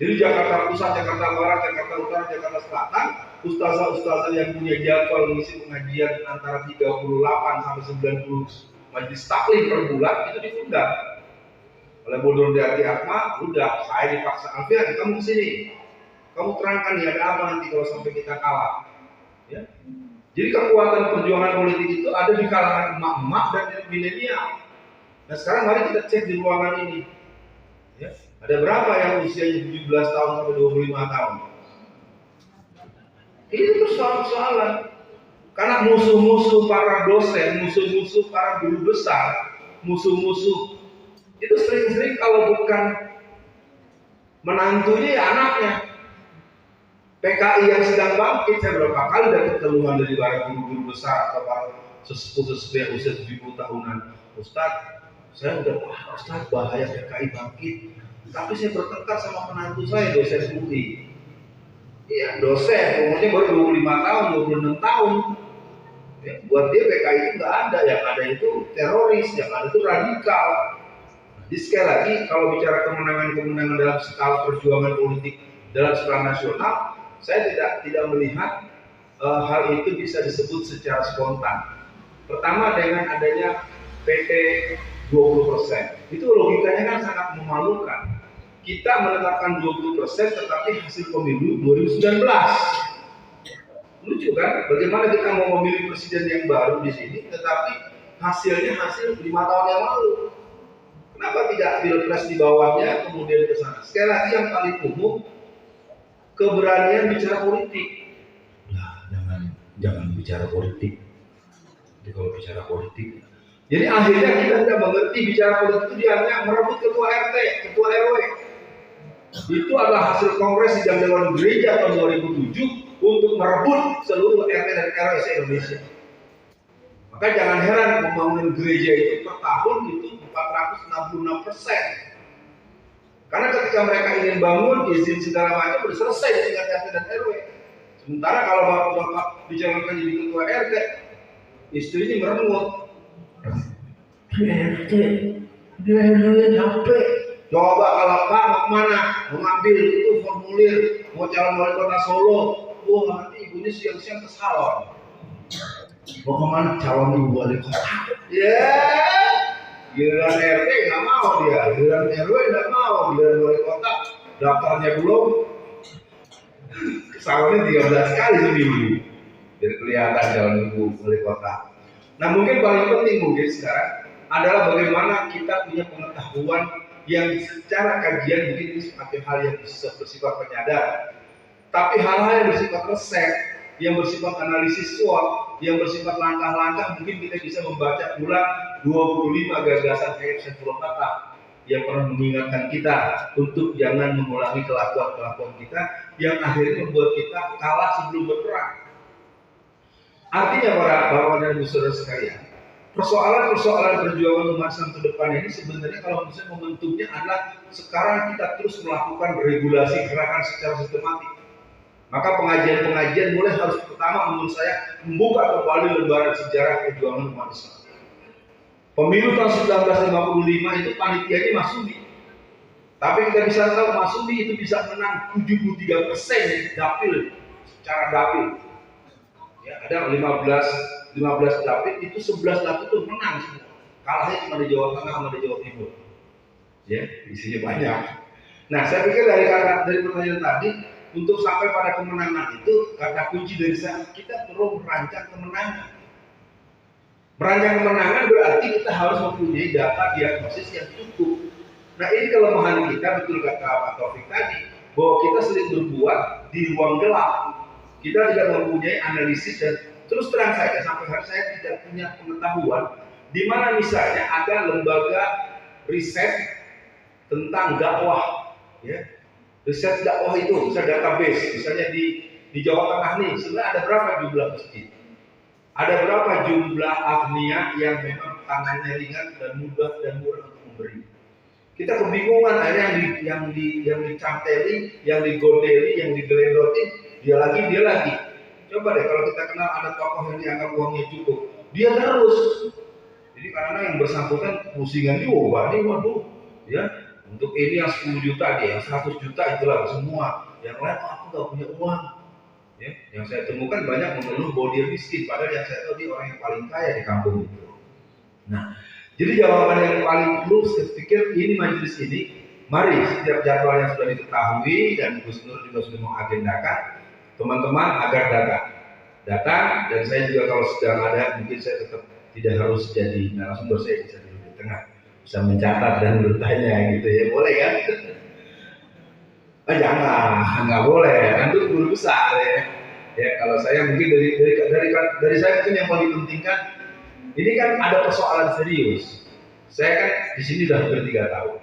Jadi Jakarta Pusat, Jakarta Barat, Jakarta Utara, Jakarta Selatan, ustazah-ustazah yang punya jadwal mengisi pengajian antara 38 sampai 90 majelis taklim per bulan itu diundang oleh Bu Nurdiati Ahmad. Udah, saya dipaksa, Alfian kamu kesini. Kamu terangkan ya ada apa nanti kalau sampai kita kalah. Ya. Jadi kekuatan perjuangan politik itu ada di kalangan emak-emak dan milenial. Nah sekarang mari kita cek di ruangan ini. Ya. Ada berapa yang usianya 17 tahun sampai 25 tahun? Ini persoalan-persoalan. Karena musuh-musuh para dosen, musuh-musuh para guru besar, musuh-musuh itu sering-sering kalau bukan menantunya ya anaknya. PKI yang sedang bangkit, saya berapa kali dapat keluhan dari para guru-guru besar atau para sesepuh-sesepuh yang usia 70 tahunan. Ustadz, saya udah Ustadz bahaya PKI bangkit, tapi saya bertengkar sama menantu saya, dosen UI. Iya, dosen, umurnya baru 25 tahun, 26 tahun. Ya, buat dia PKI itu nggak ada, yang ada itu teroris, yang ada itu radikal. Jadi sekali lagi, kalau bicara kemenangan-kemenangan dalam skala perjuangan politik dalam skala nasional, saya tidak melihat hal itu bisa disebut secara spontan. Pertama dengan adanya PT 20%, itu logikanya kan sangat memalukan. Kita menetapkan 20% tetapi hasil pemilu 2019. Lucu kan? Bagaimana kita mau memilih presiden yang baru di sini, tetapi hasilnya hasil 5 tahun yang lalu. Kenapa tidak pilpres di bawahnya kemudian ke sana? Sekali lagi yang paling umum, keberanian bicara politik. Nah, jangan bicara politik. Jadi kalau bicara politik, jadi akhirnya kita tidak mengerti bicara politik itu dia hanya merebut ketua RT, ketua RW. Itu adalah hasil kongres di Dewan Gereja tahun 2007 untuk merebut seluruh RT dan RW se-Indonesia. Maka jangan heran membangun gereja itu per tahun itu 466%. Karena ketika mereka ingin bangun, izin segala macam sudah selesai di tingkat RT dan RW. Sementara kalau bapak dicalonkan jadi ketua RT, istrinya merengut. RT, dia capek. Coba kalau Pak mau kemana? Mau ngambil itu formulir, mau calon wali kota Solo. Wah nanti ibunya siang-siang ke salon. Mau kemana? Calon ibu wali kota. Ya, giliran RT nggak mau dia, giliran RW nggak mau, giliran wali kota daftarnya belum, salonnya 13 kali seminggu, jadi kelihatan calon ibu wali kota. Nah mungkin paling penting mungkin sekarang adalah bagaimana kita punya pengetahuan yang secara kajian mungkin ini sebagai hal yang bersifat penyadaran, tapi hal-hal yang bersifat resep, yang bersifat analisis SWOT, yang bersifat langkah-langkah, mungkin kita bisa membaca ulang 25 gagasan KF Purwakarta yang pernah mengingatkan kita untuk jangan mengulangi kelakuan-kelakuan kita yang akhirnya membuat kita kalah sebelum berperang. Artinya para bapak dan ibu saudara sekalian, persoalan-persoalan perjuangan umat Islam ke depan ini sebenarnya kalau misalnya momentumnya adalah sekarang kita terus melakukan regulasi gerakan secara sistematik. Maka pengajian-pengajian mulai harus pertama menurut saya membuka kembali lembaran sejarah perjuangan umat Islam. Pemilu tahun 1955 itu panitianya Masyumi. Tapi kita bisa tahu Masyumi itu bisa menang 73% dapil secara dapil. Ya, ada 15 dapil itu 11 dapil itu menang semua. Kalahnya cuma di Jawa Tengah sama di Jawa Timur. Ya, isinya banyak. Nah, saya pikir dari pertanyaan tadi untuk sampai pada kemenangan itu kata kunci dari saya kita perlu merancang kemenangan. Merancang kemenangan berarti kita harus mempunyai data diagnosis yang cukup. Nah ini kelemahan kita, betul kata Pak Taufik tadi, bahwa kita sering berbuat di ruang gelap. Kita tidak mempunyai analisis dan terus terang saja sampai hari saya tidak punya pengetahuan di mana misalnya ada lembaga riset tentang dakwah, ya. Riset dakwah itu bisa database, misalnya di Jawa Tengah nih, sebenarnya ada berapa jumlah masjid? Ada berapa jumlah agnia yang memang tangannya ringan dan mudah dan murah untuk memberi? Kita kebingungan, akhirnya yang dicanteli, yang digodeli, yang digeledotin, dia lagi. Coba deh kalau kita kenal ada tokoh yang dianggap uangnya cukup, dia terus. Jadi karena yang bersangkutan pusingan juga, nih waduh, ya. Untuk ini yang 10 juta dia, yang 100 juta itulah semua. Yang lain aku nggak punya uang. Ya, yang saya temukan banyak mengeluh bahwa dia miskin, padahal yang saya tahu dia orang yang paling kaya di kampung itu. Nah, jadi jawaban yang paling perlu saya pikir ini majelis ini, mari setiap jadwal yang sudah diketahui dan Gus Nur juga sudah mengagendakan, teman-teman agar datang dan saya juga kalau sedang ada mungkin saya tetap tidak harus jadi narasumber, saya bisa di tengah, bisa mencatat dan bertanya gitu ya, boleh kan? Jangan, nggak boleh, kan itu guru besar ya. Ya kalau saya mungkin dari saya mungkin yang paling pentingkan, ini kan ada persoalan serius. Saya kan di sini sudah hampir 3 tahun.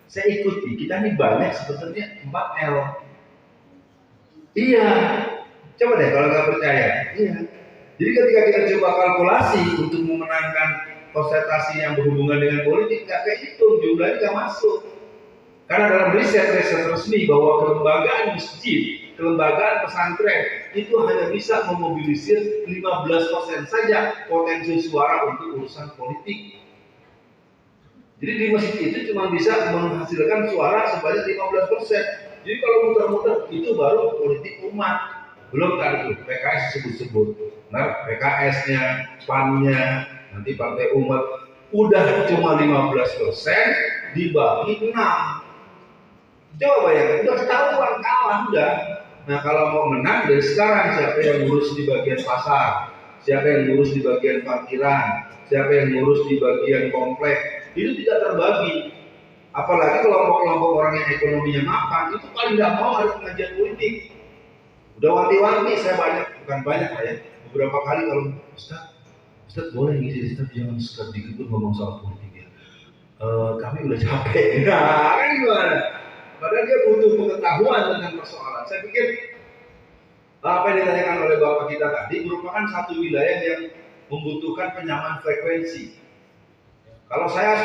Saya ikuti, kita ini banyak sebetulnya 4L. Iya, coba deh kalau nggak percaya. Iya. Jadi ketika kita coba kalkulasi untuk memenangkan konsentrasi yang berhubungan dengan politik, nggak kayak itu, jumlahnya nggak masuk. Karena dalam riset resmi bahwa kelembagaan masjid, kelembagaan pesantren itu hanya bisa memobilisir 15% saja potensi suara untuk urusan politik. Jadi di masjid itu cuma bisa menghasilkan suara sebanyak 15%. Jadi kalau muter-muter itu baru politik umat. Belum tadi itu PKS disebut-sebut. Nah, PKS-nya, PAN-nya, nanti Partai Umat udah cuma 15% dibagi 6. Coba bayangkan, udah ketahuan kalah udah. Nah kalau mau menang dari sekarang, siapa yang ngurus di bagian pasar, siapa yang ngurus di bagian parkiran, siapa yang ngurus di bagian komplek, itu tidak terbagi. Apalagi kelompok-kelompok orang yang ekonominya mapan, itu paling tidak mau ada pengajian politik. Udah wanti-wanti saya bukan banyak lah ya, beberapa kali kalau Ustaz boleh ngisi, Ustaz jangan sedikit pun ngomong soal politik ya. Kami udah capek. Nah kan gimana? Padahal dia butuh pengetahuan tentang persoalan. Saya pikir apa yang ditanyakan oleh Bapak kita tadi merupakan satu wilayah yang membutuhkan penyamaan frekuensi. Kalau saya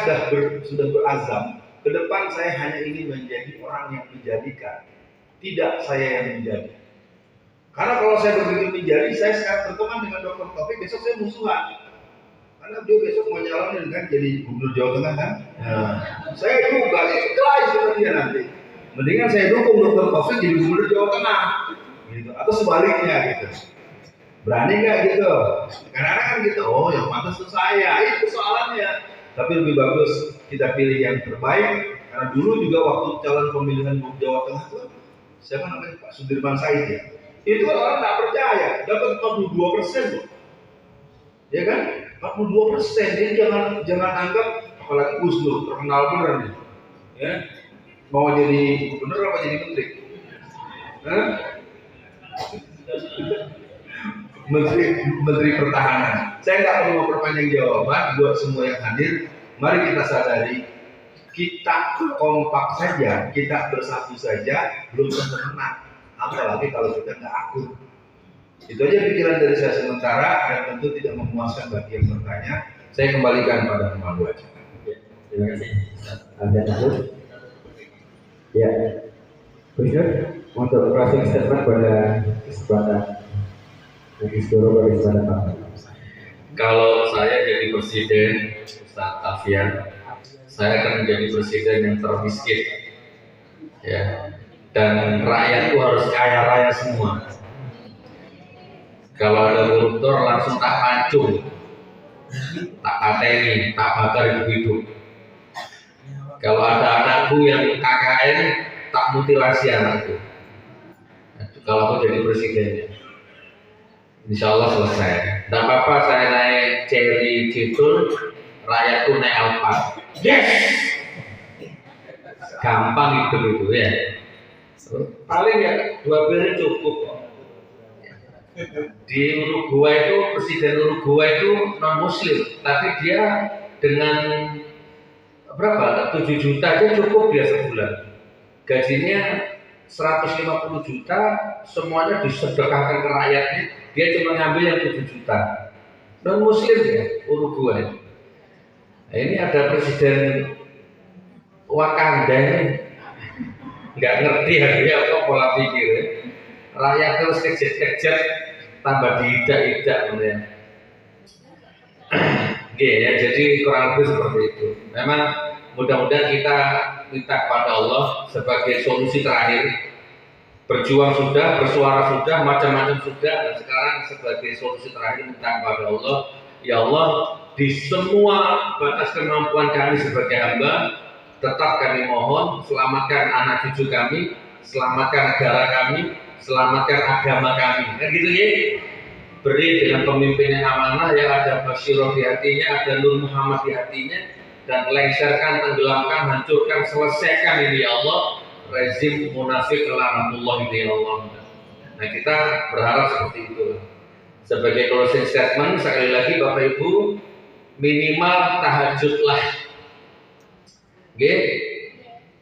sudah berazam, ke depan saya hanya ingin menjadi orang yang menjadikan, tidak saya yang menjadi. Karena kalau saya berpikir menjadi, saya sekarang berteman dengan Dr. Taufik, besok saya musuhan. Karena dia besok mau nyalonin kan jadi gubernur Jawa Tengah kan. Nah, saya juga ikhlas sama dia nanti. Mendingan saya dukung Dr. Taufik jadi gubernur Jawa Tengah, gitu. Atau sebaliknya gitu. Berani nggak gitu? Karena kan gitu. Oh, yang pantas itu saya. Itu persoalannya. tapi lebih bagus kita pilih yang terbaik. Karena dulu juga waktu calon pemilihan Gubernur Jawa Tengah itu siapa namanya, Pak Sudirman Said ya, itu orang nggak percaya dapat 42% loh, ya kan, 42%. Jadi jangan anggap, apalagi Gus Dur terkenal bener nih, ya mau jadi gubernur apa jadi menteri? Hah? Menteri Pertahanan. Saya nggak perlu memperpanjang jawaban buat semua yang hadir. Mari kita sadari, kita kompak saja, kita bersatu saja, belum tentu menang. Apalagi kalau kita nggak akur. Itu aja pikiran dari saya sementara, dan tentu tidak memuaskan bagi yang bertanya. Saya kembalikan pada pemandu aja. Terima kasih. Ada takut? Ya, Gus, untuk closing statement pada kesempatan kalau saya jadi presiden, Ustaz Alfian, saya akan menjadi presiden yang termiskin, ya. Dan rakyatku harus kaya raya semua. Kalau ada koruptor langsung tak pancung, tak pateni, tak bakar hidup-hidup. Kalau ada anakku yang KKN, tak mutilasi anakku. Kalau aku jadi presidennya, insya Allah selesai. Tidak apa-apa saya naik Cherry Citul, rakyatku naik Alphard. Yes, gampang itu ya. Paling ya 2 periode cukup. Di Uruguay itu, presiden Uruguay itu non Muslim, tapi dia dengan berapa? 7 juta aja cukup dia sebulan. Gajinya 150 juta, semuanya disedekahkan ke rakyatnya. Dia cuma ngambil yang 7 juta. Non Muslim ya, Uruguay. Nah, ini ada presiden Wakanda ini, nggak ngerti harusnya apa pola pikir. Rakyat terus kejat-kejat, tambah diidak-idak kemudian. Ya, jadi kurang lebih seperti itu. Memang mudah-mudahan kita minta kepada Allah sebagai solusi terakhir. Berjuang sudah, bersuara sudah, macam-macam sudah, dan sekarang sebagai solusi terakhir minta kepada Allah, ya Allah, di semua batas kemampuan kami sebagai hamba, tetap kami mohon selamatkan anak cucu kami, selamatkan negara kami, selamatkan agama kami. Kan gitu ya? Beri dengan pemimpin yang amanah, yang ada Basyirah di hatinya, ada Nur Muhammad di hatinya, dan lengserkan, tenggelamkan, hancurkan, selesaikan ini ya Allah, rezim munafik laknatullah ini ya Allah. Nah, kita berharap seperti itu. Sebagai closing statement, sekali lagi Bapak Ibu, minimal tahajudlah. Oke?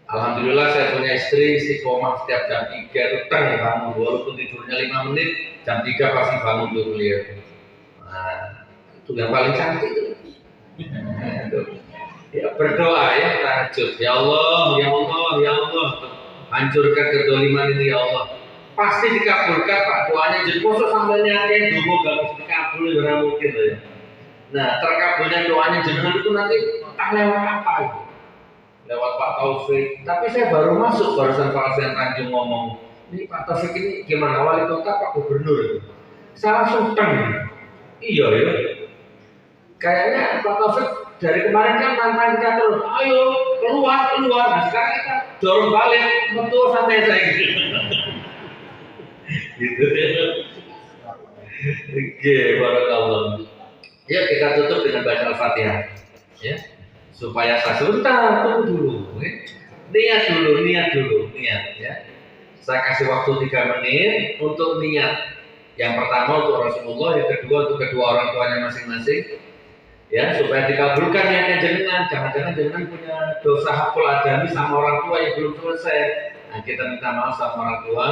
Alhamdulillah saya punya istri istiqomah setiap jam 3 itu bangun, walaupun tidurnya 5 menit, jam 3 pasti bangun tuh beliau. Nah, itu yang paling cantik itu. Nah, itu. Ya, berdoa ya, tahajud. Ya Allah, ya Allah, ya Allah, hancurkan kedoliman ini ya Allah. Pasti dikabulkan Pak doanya. Jadi khusus sampai nyatain dulu gak mesti dikabul, ya mungkin ya. Nah, terkabulnya doanya jenengan itu nanti entah lewat apa itu. Lewat Pak Taufik. Tapi saya baru masuk barusan Pak Alfian Tanjung ngomong, ini Pak Taufik ini gimana, wali kota Pak Gubernur? Saya langsung teng. Iya ya. Kayaknya Pak Taufik dari kemarin kan nantang kita terus, ayo keluar. Nah, sekarang kita dorong balik, betul santai saya gitu. Gitu ya. Oke, barakallah. Ya, kita tutup dengan baca Al-Fatihah. Ya. Supaya saya sebentar, tunggu dulu. Niat dulu ya. Saya kasih waktu 3 menit untuk niat. Yang pertama untuk Rasulullah, yang kedua untuk kedua orang tuanya masing-masing. Ya, supaya dikabulkan niatnya jenengan. Jangan-jangan jenengan punya dosa hakul adami sama orang tua yang belum selesai. Nah, kita minta maaf sama orang tua.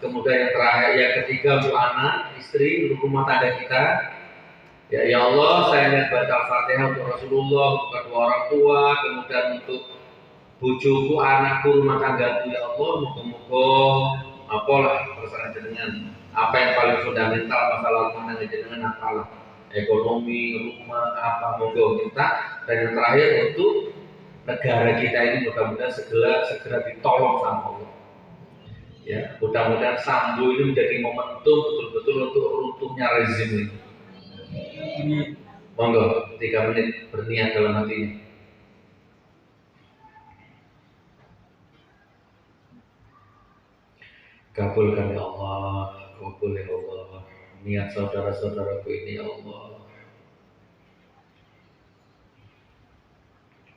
Kemudian yang terakhir, yang ketiga untuk anak, istri, untuk rumah tangga kita. Ya Allah, saya niat baca Al-Fatihah untuk Rasulullah, untuk kedua orang tua, kemudian untuk bojoku, anakku, rumah tanggaku. Ya Allah, moga-moga apalah perasaan jenengan. Apa yang paling fundamental masalah rumah tangga jenengan apalah. Ekonomi, rumah, apa moga kita. Dan yang terakhir untuk negara kita ini mudah-mudahan segera ditolong sama Allah. Ya, mudah-mudahan Sambo ini menjadi momentum betul-betul untuk runtuhnya rezim ini. Monggo 3 menit berniat dalam hatinya. Kabulkan ya Allah, kabul ya Allah, niat saudara-saudaraku ini ya Allah.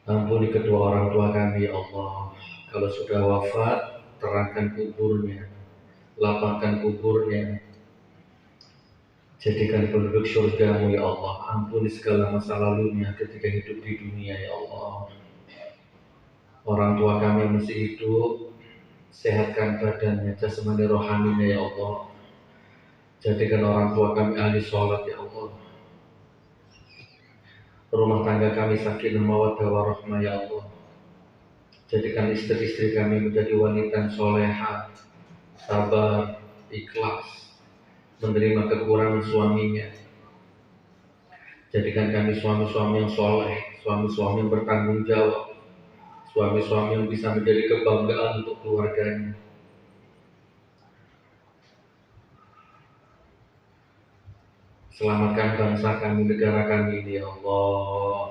Ampuni kedua orang tua kami ya Allah. Kalau sudah wafat, terangkan kuburnya, lapangkan kuburnya, jadikan penduduk surgamu ya Allah. Ampuni segala masa lalunya ketika hidup di dunia ya Allah. Orang tua kami yang masih hidup, sehatkan badannya, jasmani rohaninya ya Allah. Jadikan orang tua kami ahli sholat ya Allah. Rumah tangga kami sakinah mawaddah warahmah ya Allah. Jadikan istri-istri kami menjadi wanita soleha, sabar, ikhlas, menerima kekurangan suaminya. Jadikan kami suami-suami yang soleh, suami-suami yang bertanggung jawab, suami-suami yang bisa menjadi kebanggaan untuk keluarganya. Selamatkan bangsa kami, negara kami ini ya Allah.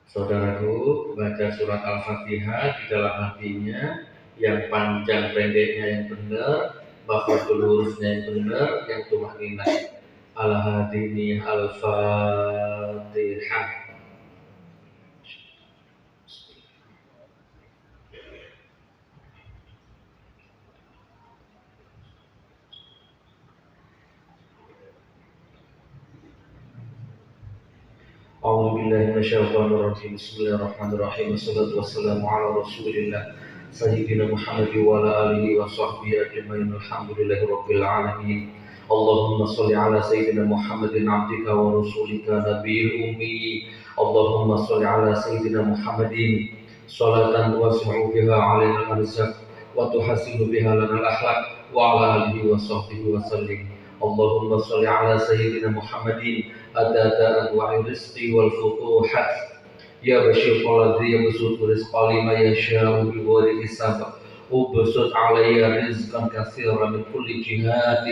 Saudaraku, baca surat Al-Fatihah di dalam hatinya, yang panjang pendeknya yang benar, makhrajul hurufnya yang benar, yang tumaninah. Al-Hadini Al-Fatihah. أعوذ بالله من الشيطان الرجيم بسم الله الرحمن الرحيم والصلاة والسلام على رسول الله سيدنا محمد وعلى آله وصحبه أجمعين الحمد لله رب العالمين اللهم صل على سيدنا محمد عبدك ورسولك نبي الأمي اللهم صل على سيدنا محمد صلاة توسع بها علينا الأرزاق وتحسن بها لنا الأخلاق وعلى آله وصحبه وسلم اللهم صل على سيدنا محمد أداة أنواع الرزق والفتوحات يا بشير الذي يبسط رزق لمن يشاء بغير حساب وبسط علي رزقا كثيرا من كل جهات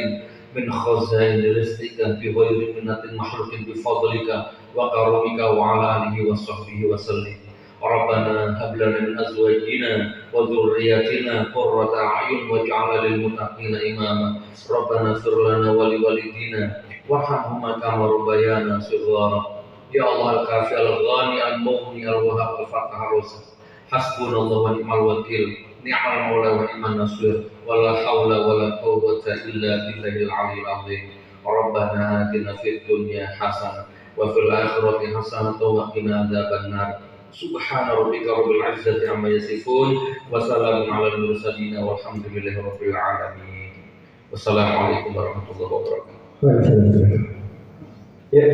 من خزائن رزقك بغير منة مخلوق بفضلك وكرمك وعلى آله وصحبه وسلم ربنا هب لنا من أزواجنا وذرياتنا قرة أعين واجعلنا للمتقين إماما ربنا اغفر لنا ولوالدينا وارحمهما كما ربيانا صغارا يا الله الكافي الغني المغني الوهاب الفتاح الرزق حسبنا الله ونعم الوكيل نعم المولى ونعم النصير ولا حول ولا قوة إلا بالله العلي العظيم ربنا آتنا في الدنيا حسنة وفي الآخرة حسنة وقنا عذاب النار سبحان ربك رب العزة عما يصفون وسلام على المرسلين والحمد لله رب العالمين والسلام عليكم ورحمة الله وبركاته. Ya,